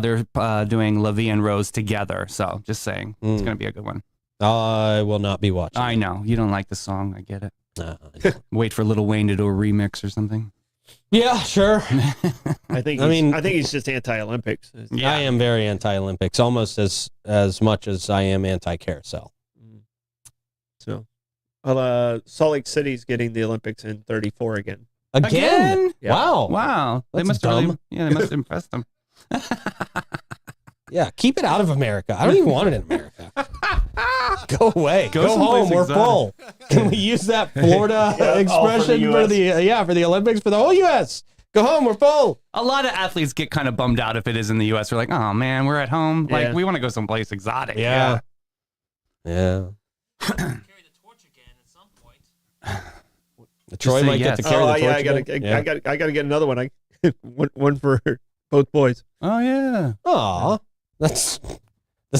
[SPEAKER 2] They're doing La Vie en Rose together, so just saying, it's going to be a good one.
[SPEAKER 1] I will not be watching.
[SPEAKER 2] I know. You don't like the song. I get it. Wait for Lil Wayne to do a remix or something.
[SPEAKER 1] Yeah, sure.
[SPEAKER 3] I think he's just anti-Olympics.
[SPEAKER 1] Yeah. I am very anti-Olympics, almost as much as I am anti-carousel.
[SPEAKER 3] So, Salt Lake City's getting the Olympics in 34 again.
[SPEAKER 1] Again?
[SPEAKER 3] Yeah.
[SPEAKER 2] Wow. They
[SPEAKER 1] That's
[SPEAKER 2] must
[SPEAKER 1] dumb.
[SPEAKER 2] they must have impressed them.
[SPEAKER 1] Yeah, keep it out of America. I don't even want it in America. Go away. Go home.
[SPEAKER 2] someplace
[SPEAKER 1] We're
[SPEAKER 2] exotic.
[SPEAKER 1] full. Can we use that Florida expression for the Olympics for the whole U.S.? Go home. We're full.
[SPEAKER 2] A lot of athletes get kind of bummed out if it is in the U.S. We're like, oh man, we're at home. Like we want to go someplace exotic.
[SPEAKER 1] Yeah.
[SPEAKER 4] Carry the torch again at some point.
[SPEAKER 1] Troy
[SPEAKER 2] say
[SPEAKER 1] might get
[SPEAKER 2] yes.
[SPEAKER 1] to carry the torch.
[SPEAKER 3] I
[SPEAKER 1] again.
[SPEAKER 3] gotta get another one. One for both boys.
[SPEAKER 2] Oh yeah.
[SPEAKER 1] Aw, that's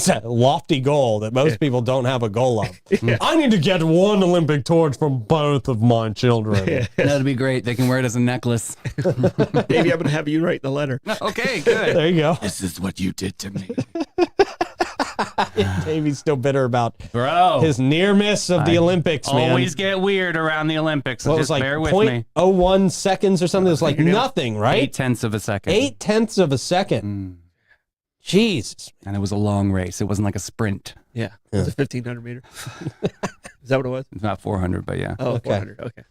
[SPEAKER 1] a lofty goal that most people don't have a goal of. I need to get one Olympic torch from both of my children.
[SPEAKER 2] That'd be great. They can wear it as a necklace.
[SPEAKER 3] Maybe I'm gonna have you write the letter.
[SPEAKER 2] Okay, good.
[SPEAKER 1] There you go.
[SPEAKER 2] This is what you did to me.
[SPEAKER 1] Davey's still bitter about
[SPEAKER 2] Bro.
[SPEAKER 1] his near miss of the Olympics, man.
[SPEAKER 2] Always get weird around the Olympics. So
[SPEAKER 1] What
[SPEAKER 2] just
[SPEAKER 1] was like
[SPEAKER 2] bear with me.
[SPEAKER 1] 0.01 seconds or something? It was like nothing, right?
[SPEAKER 2] 0.8 of a second.
[SPEAKER 1] 0.8 of a second. Jesus.
[SPEAKER 2] And it was a long race. It wasn't like a sprint.
[SPEAKER 3] Yeah, it was a 1,500 meter. Is that what it was?
[SPEAKER 2] It's not 400, but yeah.
[SPEAKER 3] Oh,
[SPEAKER 1] Okay.
[SPEAKER 3] 400. Okay.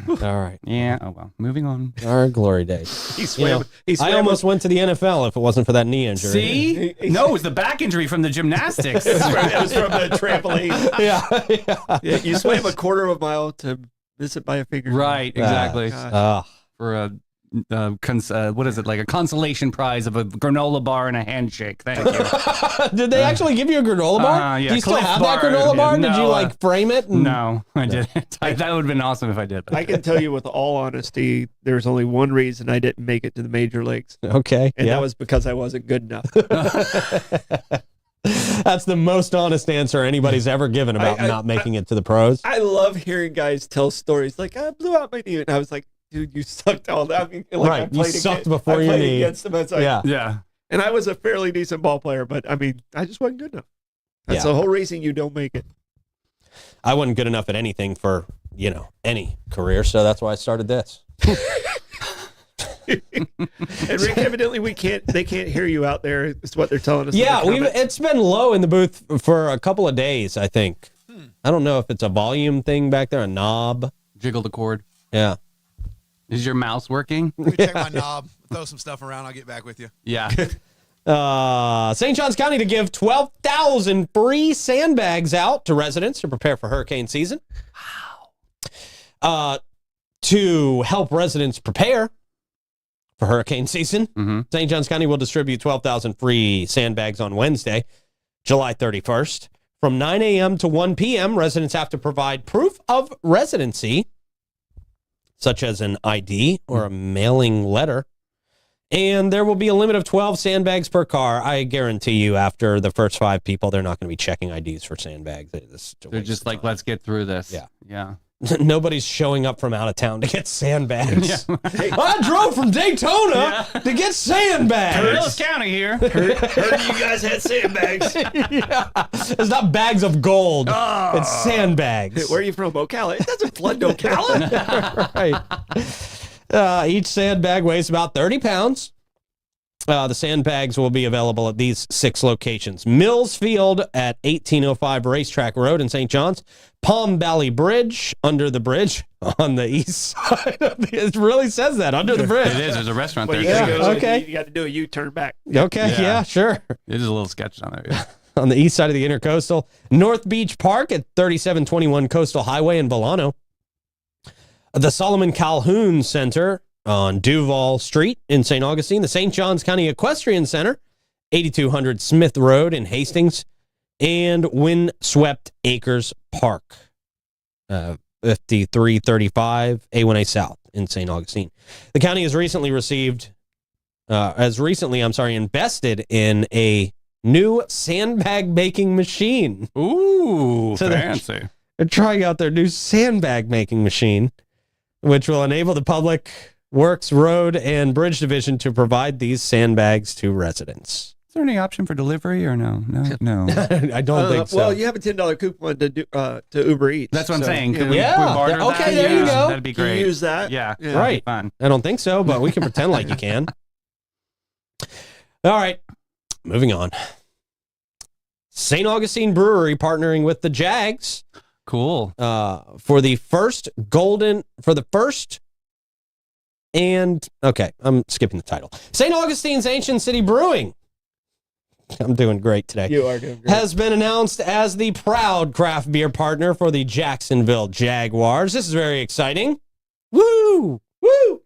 [SPEAKER 1] All right.
[SPEAKER 2] Yeah. Oh well. Moving on.
[SPEAKER 1] Our glory days.
[SPEAKER 3] He swam. He swam
[SPEAKER 1] I almost went to the NFL if it wasn't for that knee injury.
[SPEAKER 2] See? No, it was the back injury from the gymnastics.
[SPEAKER 3] It was from the trampoline.
[SPEAKER 1] Yeah.
[SPEAKER 3] Yeah, you swam a quarter of a mile to miss it by a finger.
[SPEAKER 2] Right. Exactly.
[SPEAKER 3] God.
[SPEAKER 2] For a what is it, like a consolation prize of a granola bar and a handshake? Thank you.
[SPEAKER 1] Did they actually give you a granola bar?
[SPEAKER 2] Yeah,
[SPEAKER 1] Do you still
[SPEAKER 2] Cliff
[SPEAKER 1] have
[SPEAKER 2] Bar.
[SPEAKER 1] that granola bar? Did
[SPEAKER 2] No,
[SPEAKER 1] you like frame it? and-
[SPEAKER 2] No, I didn't. That would have been awesome if I did.
[SPEAKER 3] I can tell you with all honesty, there's only one reason I didn't make it to the major leagues,
[SPEAKER 1] Okay.
[SPEAKER 3] and
[SPEAKER 1] yeah.
[SPEAKER 3] that was because I wasn't good enough.
[SPEAKER 1] That's the most honest answer anybody's ever given about not making it to the pros.
[SPEAKER 3] I love hearing guys tell stories like, I blew out my knee, and I was like, dude, you sucked all that. I mean, like,
[SPEAKER 1] Right,
[SPEAKER 3] I
[SPEAKER 1] you
[SPEAKER 3] played
[SPEAKER 1] sucked
[SPEAKER 3] against,
[SPEAKER 1] before
[SPEAKER 3] I
[SPEAKER 1] your
[SPEAKER 3] played
[SPEAKER 1] knee.
[SPEAKER 3] against them. It's like,
[SPEAKER 1] Yeah.
[SPEAKER 2] Yeah.
[SPEAKER 3] And I was a fairly decent ball player, but I mean, I just wasn't good enough. That's
[SPEAKER 1] Yeah.
[SPEAKER 3] the whole reason you don't make it.
[SPEAKER 1] I wasn't good enough at anything for, any career, so that's why I started this.
[SPEAKER 3] And Rick, evidently they can't hear you out there. It's what they're telling us. in
[SPEAKER 1] Yeah,
[SPEAKER 3] the comments.
[SPEAKER 1] it's been low in the booth for a couple of days, I think. I don't know if it's a volume thing back there, a knob.
[SPEAKER 2] Jiggle the cord.
[SPEAKER 1] Yeah.
[SPEAKER 2] Is your mouse working?
[SPEAKER 5] Let me check my knob. Throw some stuff around. I'll get back with you.
[SPEAKER 2] Yeah.
[SPEAKER 1] St. Johns County to give 12,000 free sandbags out to residents to prepare for hurricane season. Wow. To help residents prepare for hurricane season, St. Johns County will distribute 12,000 free sandbags on Wednesday, July 31st. From 9 a.m. to 1 p.m., residents have to provide proof of residency, such as an ID or a mailing letter. And there will be a limit of 12 sandbags per car. I guarantee you, after the first 5 people, they're not going to be checking IDs for sandbags.
[SPEAKER 2] They're just like, let's get through this.
[SPEAKER 1] Yeah.
[SPEAKER 2] Yeah.
[SPEAKER 1] Nobody's showing up from out of town to get sandbags. I drove from Daytona to get sandbags.
[SPEAKER 2] Willis County here.
[SPEAKER 3] Heard you guys had sandbags.
[SPEAKER 1] Yeah. It's not bags of gold. It's sandbags.
[SPEAKER 3] Where are you from, Ocala? It doesn't flood Ocala.
[SPEAKER 1] Right. Each sandbag weighs about 30 pounds. The sandbags will be available at these 6 locations. Mills Field at 1805 Racetrack Road in St. John's. Palm Valley Bridge, under the bridge on the east side of it really says that, under the bridge.
[SPEAKER 2] It is. There's a restaurant
[SPEAKER 3] Well,
[SPEAKER 2] there.
[SPEAKER 3] you
[SPEAKER 2] too.
[SPEAKER 3] gotta go,
[SPEAKER 1] okay.
[SPEAKER 3] You got to do a U-turn back.
[SPEAKER 1] Okay, yeah, sure.
[SPEAKER 2] It is a little sketch on there. Yeah.
[SPEAKER 1] On the east side of the Intercoastal. North Beach Park at 3721 Coastal Highway in Volano. The Solomon Calhoun Center on Duval Street in St. Augustine. The St. Johns County Equestrian Center, 8200 Smith Road in Hastings. And Windswept Acres Park, 5335 A1A South in St. Augustine. The county has recently invested in a new sandbag making machine.
[SPEAKER 2] Ooh,
[SPEAKER 1] So they're-
[SPEAKER 2] fancy.
[SPEAKER 1] They're trying out their new sandbag making machine, which will enable the Public Works Road and Bridge Division to provide these sandbags to residents.
[SPEAKER 2] Is there any option for delivery or no? No.
[SPEAKER 1] I don't think so.
[SPEAKER 3] Well, you have a $10 coupon to Uber Eats.
[SPEAKER 2] That's what I'm
[SPEAKER 3] so,
[SPEAKER 2] saying. Could
[SPEAKER 3] yeah.
[SPEAKER 2] we
[SPEAKER 1] Yeah.
[SPEAKER 2] barter
[SPEAKER 1] Okay,
[SPEAKER 2] that?
[SPEAKER 1] there you go.
[SPEAKER 2] That'd be
[SPEAKER 3] Can
[SPEAKER 2] great.
[SPEAKER 3] you use that?
[SPEAKER 2] Yeah.
[SPEAKER 3] Yeah.
[SPEAKER 2] that'd be
[SPEAKER 1] Right.
[SPEAKER 2] Fun.
[SPEAKER 1] I don't think so, but we can pretend like you can. All right, moving on. St. Augustine Brewery partnering with the Jags
[SPEAKER 2] Cool.
[SPEAKER 1] for the first I'm skipping the title. St. Augustine's Ancient City Brewing. I'm doing great today.
[SPEAKER 3] You are doing great.
[SPEAKER 1] Has been announced as the proud craft beer partner for the Jacksonville Jaguars. This is very exciting. Woo! Woo!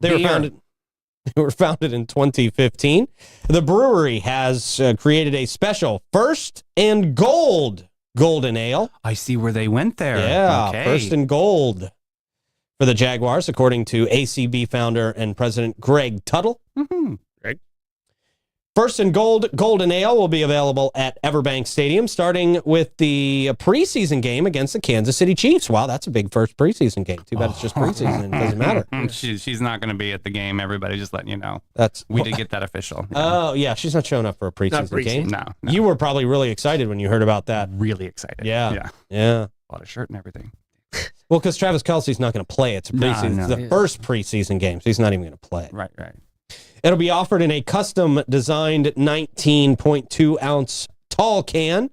[SPEAKER 1] They were founded in 2015. The brewery has created a special First and Gold Golden Ale.
[SPEAKER 2] I see where they went there.
[SPEAKER 1] Yeah,
[SPEAKER 2] Okay.
[SPEAKER 1] First and Gold for the Jaguars, according to ACB founder and president Greg Tuttle.
[SPEAKER 2] Mhm.
[SPEAKER 1] First and Gold Golden Ale will be available at Everbank Stadium, starting with the preseason game against the Kansas City Chiefs. Wow, that's a big first preseason game. Too bad it's just preseason and it doesn't matter.
[SPEAKER 2] She's not going to be at the game. Everybody, just letting you know. We did get that official.
[SPEAKER 1] Oh, yeah, she's not showing up for a preseason game.
[SPEAKER 2] No.
[SPEAKER 1] You were probably really excited when you heard about that.
[SPEAKER 2] Really excited.
[SPEAKER 1] Yeah.
[SPEAKER 2] Bought a shirt and everything.
[SPEAKER 1] Well, because Travis Kelce's not going to play. It's a preseason.
[SPEAKER 2] No.
[SPEAKER 1] It's the first preseason game, so he's not even going to play.
[SPEAKER 2] Right.
[SPEAKER 1] It'll be offered in a custom-designed 19.2-ounce tall can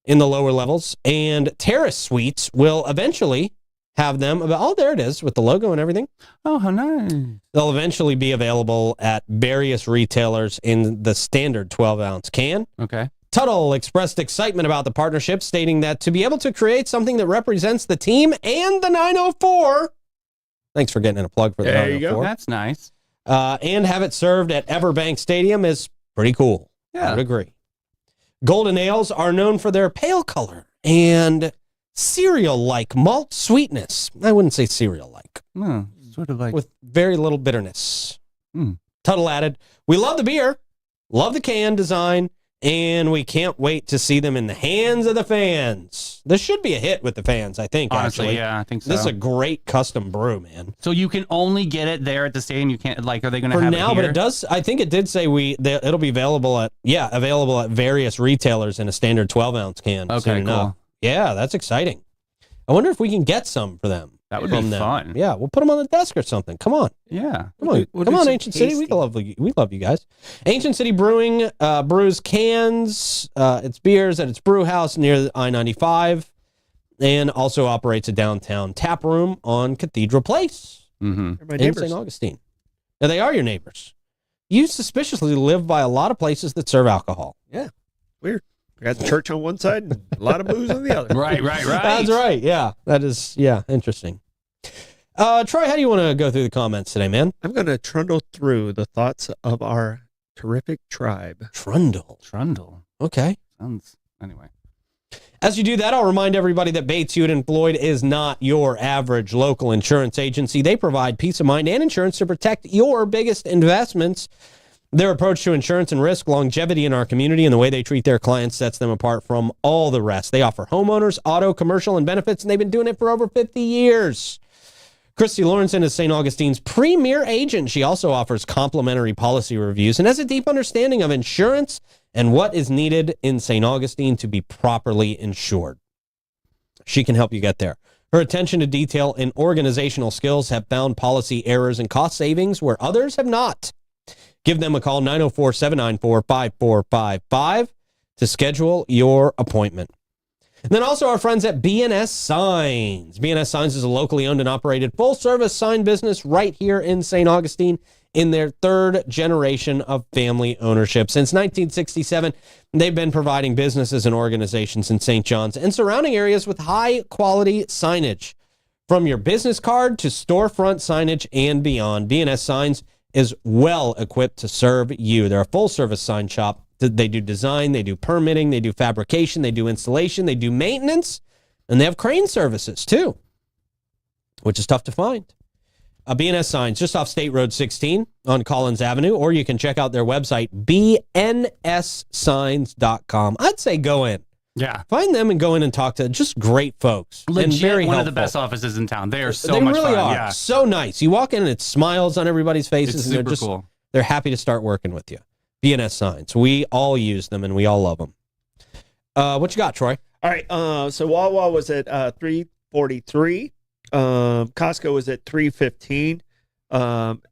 [SPEAKER 1] in the lower levels, and Terrace Suites will eventually have them. Oh, there it is with the logo and everything.
[SPEAKER 2] Oh, how nice.
[SPEAKER 1] They'll eventually be available at various retailers in the standard 12-ounce can.
[SPEAKER 2] Okay.
[SPEAKER 1] Tuttle expressed excitement about the partnership, stating that to be able to create something that represents the team and the 904. Thanks for getting in a plug for the 904.
[SPEAKER 3] There you go.
[SPEAKER 2] That's nice.
[SPEAKER 1] And have it served at Everbank Stadium is pretty cool.
[SPEAKER 2] Yeah.
[SPEAKER 1] I would agree. Golden ales are known for their pale color and cereal-like malt sweetness. I wouldn't say cereal-like.
[SPEAKER 2] Sort of like
[SPEAKER 1] With very little bitterness.
[SPEAKER 2] Mm.
[SPEAKER 1] Tuttle added, "We love the beer, love the can design, and we can't wait to see them in the hands of the fans." This should be a hit with the fans, I think,
[SPEAKER 2] honestly,
[SPEAKER 1] actually.
[SPEAKER 2] yeah, I think so.
[SPEAKER 1] This is a great custom brew, man.
[SPEAKER 2] So you can only get it there at the stadium. You can't are they going to
[SPEAKER 1] For
[SPEAKER 2] have
[SPEAKER 1] now,
[SPEAKER 2] it
[SPEAKER 1] but
[SPEAKER 2] here?
[SPEAKER 1] it does. I think it did say it'll be available at various retailers in a standard 12-ounce can.
[SPEAKER 2] Okay,
[SPEAKER 1] soon enough.
[SPEAKER 2] cool.
[SPEAKER 1] Yeah, that's exciting. I wonder if we can get some for them.
[SPEAKER 2] That would
[SPEAKER 1] from
[SPEAKER 2] be
[SPEAKER 1] them.
[SPEAKER 2] fun.
[SPEAKER 1] Yeah, we'll put them on the desk or something. Come on.
[SPEAKER 2] Yeah.
[SPEAKER 1] Come on,
[SPEAKER 3] We'll
[SPEAKER 1] come
[SPEAKER 3] do
[SPEAKER 1] on,
[SPEAKER 3] some
[SPEAKER 1] Ancient City. We
[SPEAKER 3] tasting.
[SPEAKER 1] love you guys. Ancient City Brewing brews cans, its beers at its brew house near the I-95, and also operates a downtown tap room on Cathedral Place
[SPEAKER 2] Mm-hmm.
[SPEAKER 3] They're my
[SPEAKER 1] in
[SPEAKER 3] neighbors.
[SPEAKER 1] St. Augustine. Now, they are your neighbors. You suspiciously live by a lot of places that serve alcohol.
[SPEAKER 3] Weird. I got the church on one side and a lot of booze on the other.
[SPEAKER 2] Right.
[SPEAKER 1] That's right. Yeah, that is. Yeah, interesting. Troy, how do you want to go through the comments today, man?
[SPEAKER 3] I'm going to trundle through the thoughts of our terrific tribe.
[SPEAKER 1] Trundle. Okay.
[SPEAKER 2] Sounds anyway.
[SPEAKER 1] As you do that, I'll remind everybody that Bates, Hewitt, and Floyd is not your average local insurance agency. They provide peace of mind and insurance to protect your biggest investments. Their approach to insurance and risk, longevity in our community, and the way they treat their clients sets them apart from all the rest. They offer homeowners, auto, commercial, and benefits, and they've been doing it for over 50 years. Christy Lawrenson is St. Augustine's premier agent. She also offers complimentary policy reviews and has a deep understanding of insurance and what is needed in St. Augustine to be properly insured. She can help you get there. Her attention to detail and organizational skills have found policy errors and cost savings where others have not. Give them a call, 904-794-5455, to schedule your appointment. And then also our friends at B&S Signs. B&S Signs is a locally owned and operated full-service sign business right here in St. Augustine in their third generation of family ownership. Since 1967, they've been providing businesses and organizations in St. John's and surrounding areas with high-quality signage. From your business card to storefront signage and beyond, B&S Signs is well equipped to serve you. They're a full-service sign shop. They do design, they do permitting, they do fabrication, they do installation, they do maintenance, and they have crane services too, which is tough to find. B&S Signs, just off State Road 16 on Collins Avenue, or you can check out their website, bnssigns.com. I'd say go in.
[SPEAKER 2] Yeah.
[SPEAKER 1] Find them and go in and talk to just great folks.
[SPEAKER 2] Legit,
[SPEAKER 1] and very
[SPEAKER 2] one
[SPEAKER 1] helpful.
[SPEAKER 2] of the best offices in town. They are so
[SPEAKER 1] They
[SPEAKER 2] much
[SPEAKER 1] really
[SPEAKER 2] fun.
[SPEAKER 1] are.
[SPEAKER 2] Yeah.
[SPEAKER 1] So nice. You walk in and it smiles on everybody's faces.
[SPEAKER 2] It's
[SPEAKER 1] and they're
[SPEAKER 2] super
[SPEAKER 1] just
[SPEAKER 2] cool.
[SPEAKER 1] They're happy to start working with you. B&S Signs. We all use them and we all love them. What you got, Troy?
[SPEAKER 3] All right. So Wawa was at $3.43. Costco was at $3.15.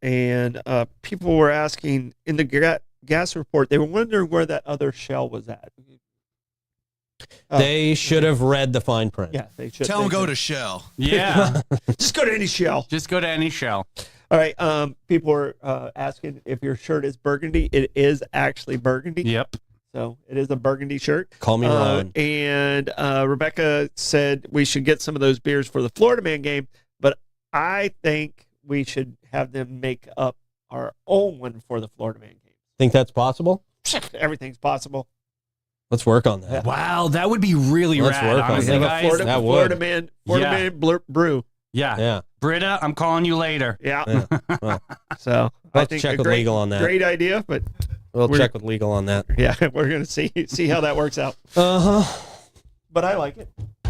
[SPEAKER 3] And people were asking in the gas report, they were wondering where that other Shell was at.
[SPEAKER 1] They should have read the fine print.
[SPEAKER 3] Yeah, they should.
[SPEAKER 5] Tell them go to Shell.
[SPEAKER 2] Yeah.
[SPEAKER 3] Just go to any Shell.
[SPEAKER 2] Just go to any Shell.
[SPEAKER 3] All right. People were asking if your shirt is burgundy. It is actually burgundy.
[SPEAKER 2] Yep.
[SPEAKER 3] So it is a burgundy shirt.
[SPEAKER 1] Call me Ron.
[SPEAKER 3] And Rebecca said we should get some of those beers for the Florida Man game, but I think we should have them make up our own one for the Florida Man game.
[SPEAKER 1] Think that's possible?
[SPEAKER 3] Everything's possible.
[SPEAKER 1] Let's work on that.
[SPEAKER 2] Wow, that would be really
[SPEAKER 1] Let's
[SPEAKER 2] rad,
[SPEAKER 1] work on
[SPEAKER 2] honestly,
[SPEAKER 1] that.
[SPEAKER 3] We have a
[SPEAKER 2] guys.
[SPEAKER 3] Florida,
[SPEAKER 1] That would.
[SPEAKER 3] Florida Man
[SPEAKER 2] Yeah.
[SPEAKER 3] brew.
[SPEAKER 1] Yeah.
[SPEAKER 2] Britta, I'm calling you later.
[SPEAKER 3] Yeah.
[SPEAKER 1] Yeah. Well,
[SPEAKER 3] So
[SPEAKER 1] we'll
[SPEAKER 3] I
[SPEAKER 1] have to
[SPEAKER 3] think
[SPEAKER 1] check
[SPEAKER 3] a
[SPEAKER 1] with legal on that.
[SPEAKER 3] Great idea, but
[SPEAKER 1] We'll
[SPEAKER 3] we're-
[SPEAKER 1] check with legal on that.
[SPEAKER 3] yeah, we're gonna see how that works out.
[SPEAKER 1] Uh-huh.
[SPEAKER 3] But I like it. I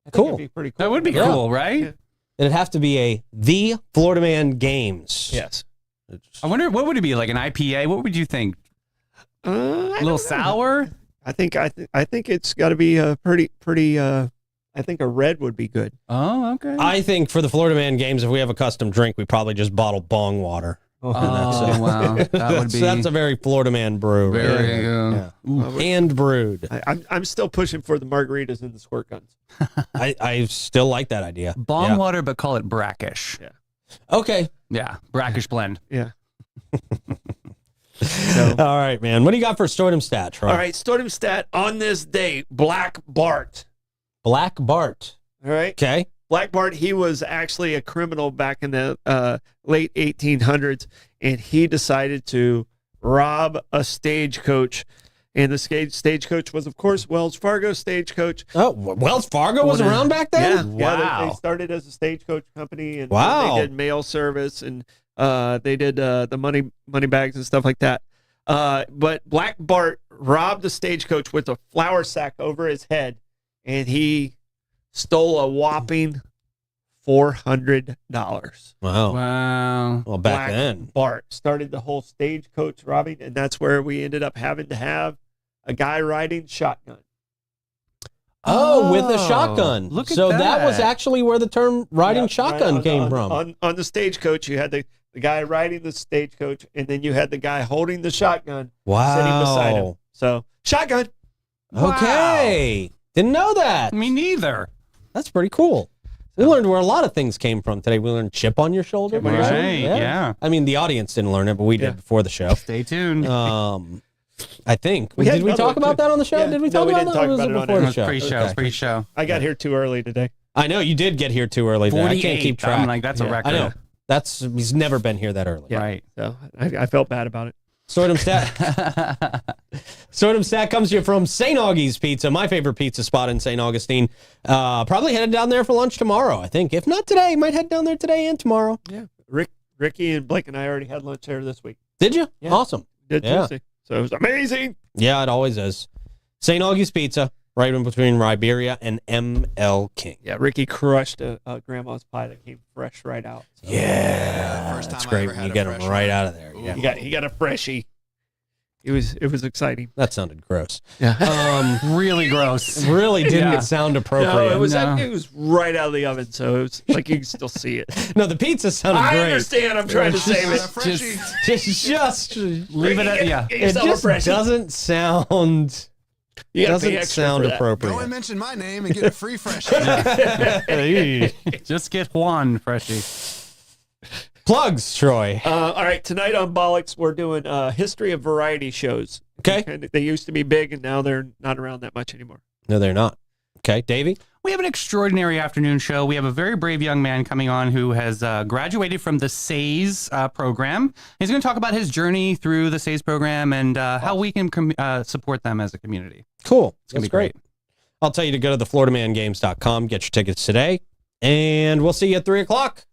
[SPEAKER 3] think
[SPEAKER 1] Cool.
[SPEAKER 3] it'd be pretty cool.
[SPEAKER 2] That would be
[SPEAKER 1] Yeah.
[SPEAKER 2] cool, right?
[SPEAKER 3] Yeah.
[SPEAKER 1] It'd have to be the Florida Man Games.
[SPEAKER 3] Yes.
[SPEAKER 2] I wonder what would it be like an IPA? What would you think?
[SPEAKER 3] I
[SPEAKER 2] A
[SPEAKER 3] don't
[SPEAKER 2] little
[SPEAKER 3] know.
[SPEAKER 2] sour?
[SPEAKER 3] I think it's got to be a pretty. I think a red would be good.
[SPEAKER 2] Oh, okay.
[SPEAKER 1] I think for the Florida Man Games, if we have a custom drink, we probably just bottle bong water.
[SPEAKER 2] Oh, wow. That would be
[SPEAKER 1] That's a very Florida Man brew. right
[SPEAKER 2] very
[SPEAKER 1] there.
[SPEAKER 2] good.
[SPEAKER 1] Yeah. Hand brewed.
[SPEAKER 3] I'm still pushing for the margaritas and the squirt guns.
[SPEAKER 1] I still like that idea.
[SPEAKER 2] Bong
[SPEAKER 1] Yeah.
[SPEAKER 2] water, but call it brackish.
[SPEAKER 1] Okay.
[SPEAKER 2] Yeah, brackish blend.
[SPEAKER 3] Yeah.
[SPEAKER 1] All right, man. What do you got for Stordom stat, Troy?
[SPEAKER 3] All right, Stordom stat on this day, Black Bart.
[SPEAKER 1] Black Bart.
[SPEAKER 3] All right.
[SPEAKER 1] Okay.
[SPEAKER 3] Black Bart, he was actually a criminal back in the late 1800s, and he decided to rob a stagecoach. And the stagecoach was, of course, Wells Fargo Stagecoach.
[SPEAKER 1] Oh, Wells Fargo was around back then?
[SPEAKER 3] Yeah,
[SPEAKER 2] Wow.
[SPEAKER 3] they started as a stagecoach company, and
[SPEAKER 1] Wow.
[SPEAKER 3] they did mail service, and they did the money bags and stuff like that. But Black Bart robbed the stagecoach with a flour sack over his head, and he stole a whopping $400.
[SPEAKER 1] Wow.
[SPEAKER 2] Wow.
[SPEAKER 1] Well, back
[SPEAKER 3] Black
[SPEAKER 1] then.
[SPEAKER 3] Bart started the whole stagecoach robbing, and that's where we ended up having to have a guy riding shotgun.
[SPEAKER 1] Oh, with a
[SPEAKER 2] Oh,
[SPEAKER 1] shotgun.
[SPEAKER 2] look at
[SPEAKER 1] so that was
[SPEAKER 2] that.
[SPEAKER 1] actually where the term riding
[SPEAKER 3] Yeah,
[SPEAKER 1] shotgun
[SPEAKER 3] right
[SPEAKER 1] came from.
[SPEAKER 3] On the stagecoach, you had the guy riding the stagecoach, and then you had the guy holding the shotgun sitting beside him.
[SPEAKER 1] Wow.
[SPEAKER 3] So, shotgun.
[SPEAKER 1] Okay. Didn't know that.
[SPEAKER 2] Me neither.
[SPEAKER 1] That's pretty cool. We learned where a lot of things came from today. We learned chip on your shoulder.
[SPEAKER 3] Chip on your
[SPEAKER 2] Right,
[SPEAKER 3] shoulder.
[SPEAKER 2] yeah.
[SPEAKER 1] I mean, the audience didn't learn it, but we
[SPEAKER 3] Yeah.
[SPEAKER 1] did before the show.
[SPEAKER 2] Stay tuned.
[SPEAKER 1] I think.
[SPEAKER 3] We had
[SPEAKER 1] Did we
[SPEAKER 3] another
[SPEAKER 1] talk
[SPEAKER 3] one,
[SPEAKER 1] about
[SPEAKER 3] too.
[SPEAKER 1] that on the show?
[SPEAKER 3] Yeah.
[SPEAKER 1] Did we
[SPEAKER 3] No,
[SPEAKER 1] talk
[SPEAKER 3] we
[SPEAKER 1] about
[SPEAKER 3] didn't
[SPEAKER 1] that?
[SPEAKER 3] talk
[SPEAKER 1] Or was
[SPEAKER 3] about
[SPEAKER 1] it
[SPEAKER 3] it on
[SPEAKER 1] before
[SPEAKER 3] air.
[SPEAKER 1] the
[SPEAKER 2] That's
[SPEAKER 1] show?
[SPEAKER 2] pre-show.
[SPEAKER 1] Okay.
[SPEAKER 2] It's pre-show.
[SPEAKER 3] I got here too early today.
[SPEAKER 1] I know you did get here too early. There. I can't keep
[SPEAKER 2] 48.
[SPEAKER 1] track.
[SPEAKER 2] I'm like, that's a
[SPEAKER 3] Yeah.
[SPEAKER 2] record.
[SPEAKER 1] I know. He's never been here that early.
[SPEAKER 2] Right.
[SPEAKER 3] So, I felt bad about it.
[SPEAKER 1] Stordom stat. Stordom stat comes to you from St. Augie's Pizza, my favorite pizza spot in St. Augustine. Probably headed down there for lunch tomorrow, I think. If not today, might head down there today and tomorrow.
[SPEAKER 3] Yeah. Ricky and Blake and I already had lunch there this week.
[SPEAKER 1] Did you?
[SPEAKER 3] Yeah.
[SPEAKER 1] Awesome.
[SPEAKER 3] Did
[SPEAKER 1] Yeah.
[SPEAKER 3] Tuesday. So, it was amazing.
[SPEAKER 1] Yeah, it always is. St. Augie's Pizza, right in between Riberia and M.L. King.
[SPEAKER 3] Yeah, Ricky crushed a grandma's pie that came fresh right out. So
[SPEAKER 1] Yeah,
[SPEAKER 5] first
[SPEAKER 1] that's
[SPEAKER 5] time I
[SPEAKER 1] great
[SPEAKER 5] ever
[SPEAKER 1] when
[SPEAKER 5] had
[SPEAKER 1] you
[SPEAKER 5] a
[SPEAKER 1] get them
[SPEAKER 5] fresh
[SPEAKER 1] right
[SPEAKER 5] one.
[SPEAKER 1] out of there.
[SPEAKER 5] Ooh.
[SPEAKER 1] Yeah.
[SPEAKER 3] he got a freshie. It was exciting.
[SPEAKER 1] That sounded gross.
[SPEAKER 3] Yeah.
[SPEAKER 2] Really gross.
[SPEAKER 1] Really didn't
[SPEAKER 2] Yeah.
[SPEAKER 1] sound
[SPEAKER 3] No,
[SPEAKER 1] appropriate.
[SPEAKER 3] it was
[SPEAKER 2] No.
[SPEAKER 3] it was right out of the oven, so it was like you can still see it.
[SPEAKER 1] No, the pizza sounded
[SPEAKER 3] I
[SPEAKER 1] great.
[SPEAKER 3] understand. I'm trying to save
[SPEAKER 5] Got a
[SPEAKER 3] it.
[SPEAKER 5] freshie.
[SPEAKER 1] Just
[SPEAKER 2] Leave it at, yeah.
[SPEAKER 3] Get
[SPEAKER 1] it
[SPEAKER 3] yourself
[SPEAKER 1] just
[SPEAKER 3] a freshie.
[SPEAKER 1] doesn't sound
[SPEAKER 3] You gotta pay
[SPEAKER 1] doesn't
[SPEAKER 3] extra
[SPEAKER 1] sound
[SPEAKER 3] for that.
[SPEAKER 5] Go and
[SPEAKER 1] appropriate.
[SPEAKER 5] mention my name and get a free freshie.
[SPEAKER 2] Just get Juan, freshie.
[SPEAKER 1] Plugs, Troy.
[SPEAKER 3] All right, tonight on Bollocks, we're doing history of variety shows.
[SPEAKER 1] Okay.
[SPEAKER 3] They used to be big, and now they're not around that much anymore.
[SPEAKER 1] No, they're not. Okay, Davey.
[SPEAKER 2] We have an extraordinary afternoon show. We have a very brave young man coming on who has graduated from the SAYS program. He's going to talk about his journey through the SAYS program and how we can support them as a community.
[SPEAKER 1] Cool.
[SPEAKER 2] It's going
[SPEAKER 1] That's
[SPEAKER 2] to be great.
[SPEAKER 1] I'll tell you to go to thefloridamangames.com, get your tickets today, and we'll see you at 3 o'clock.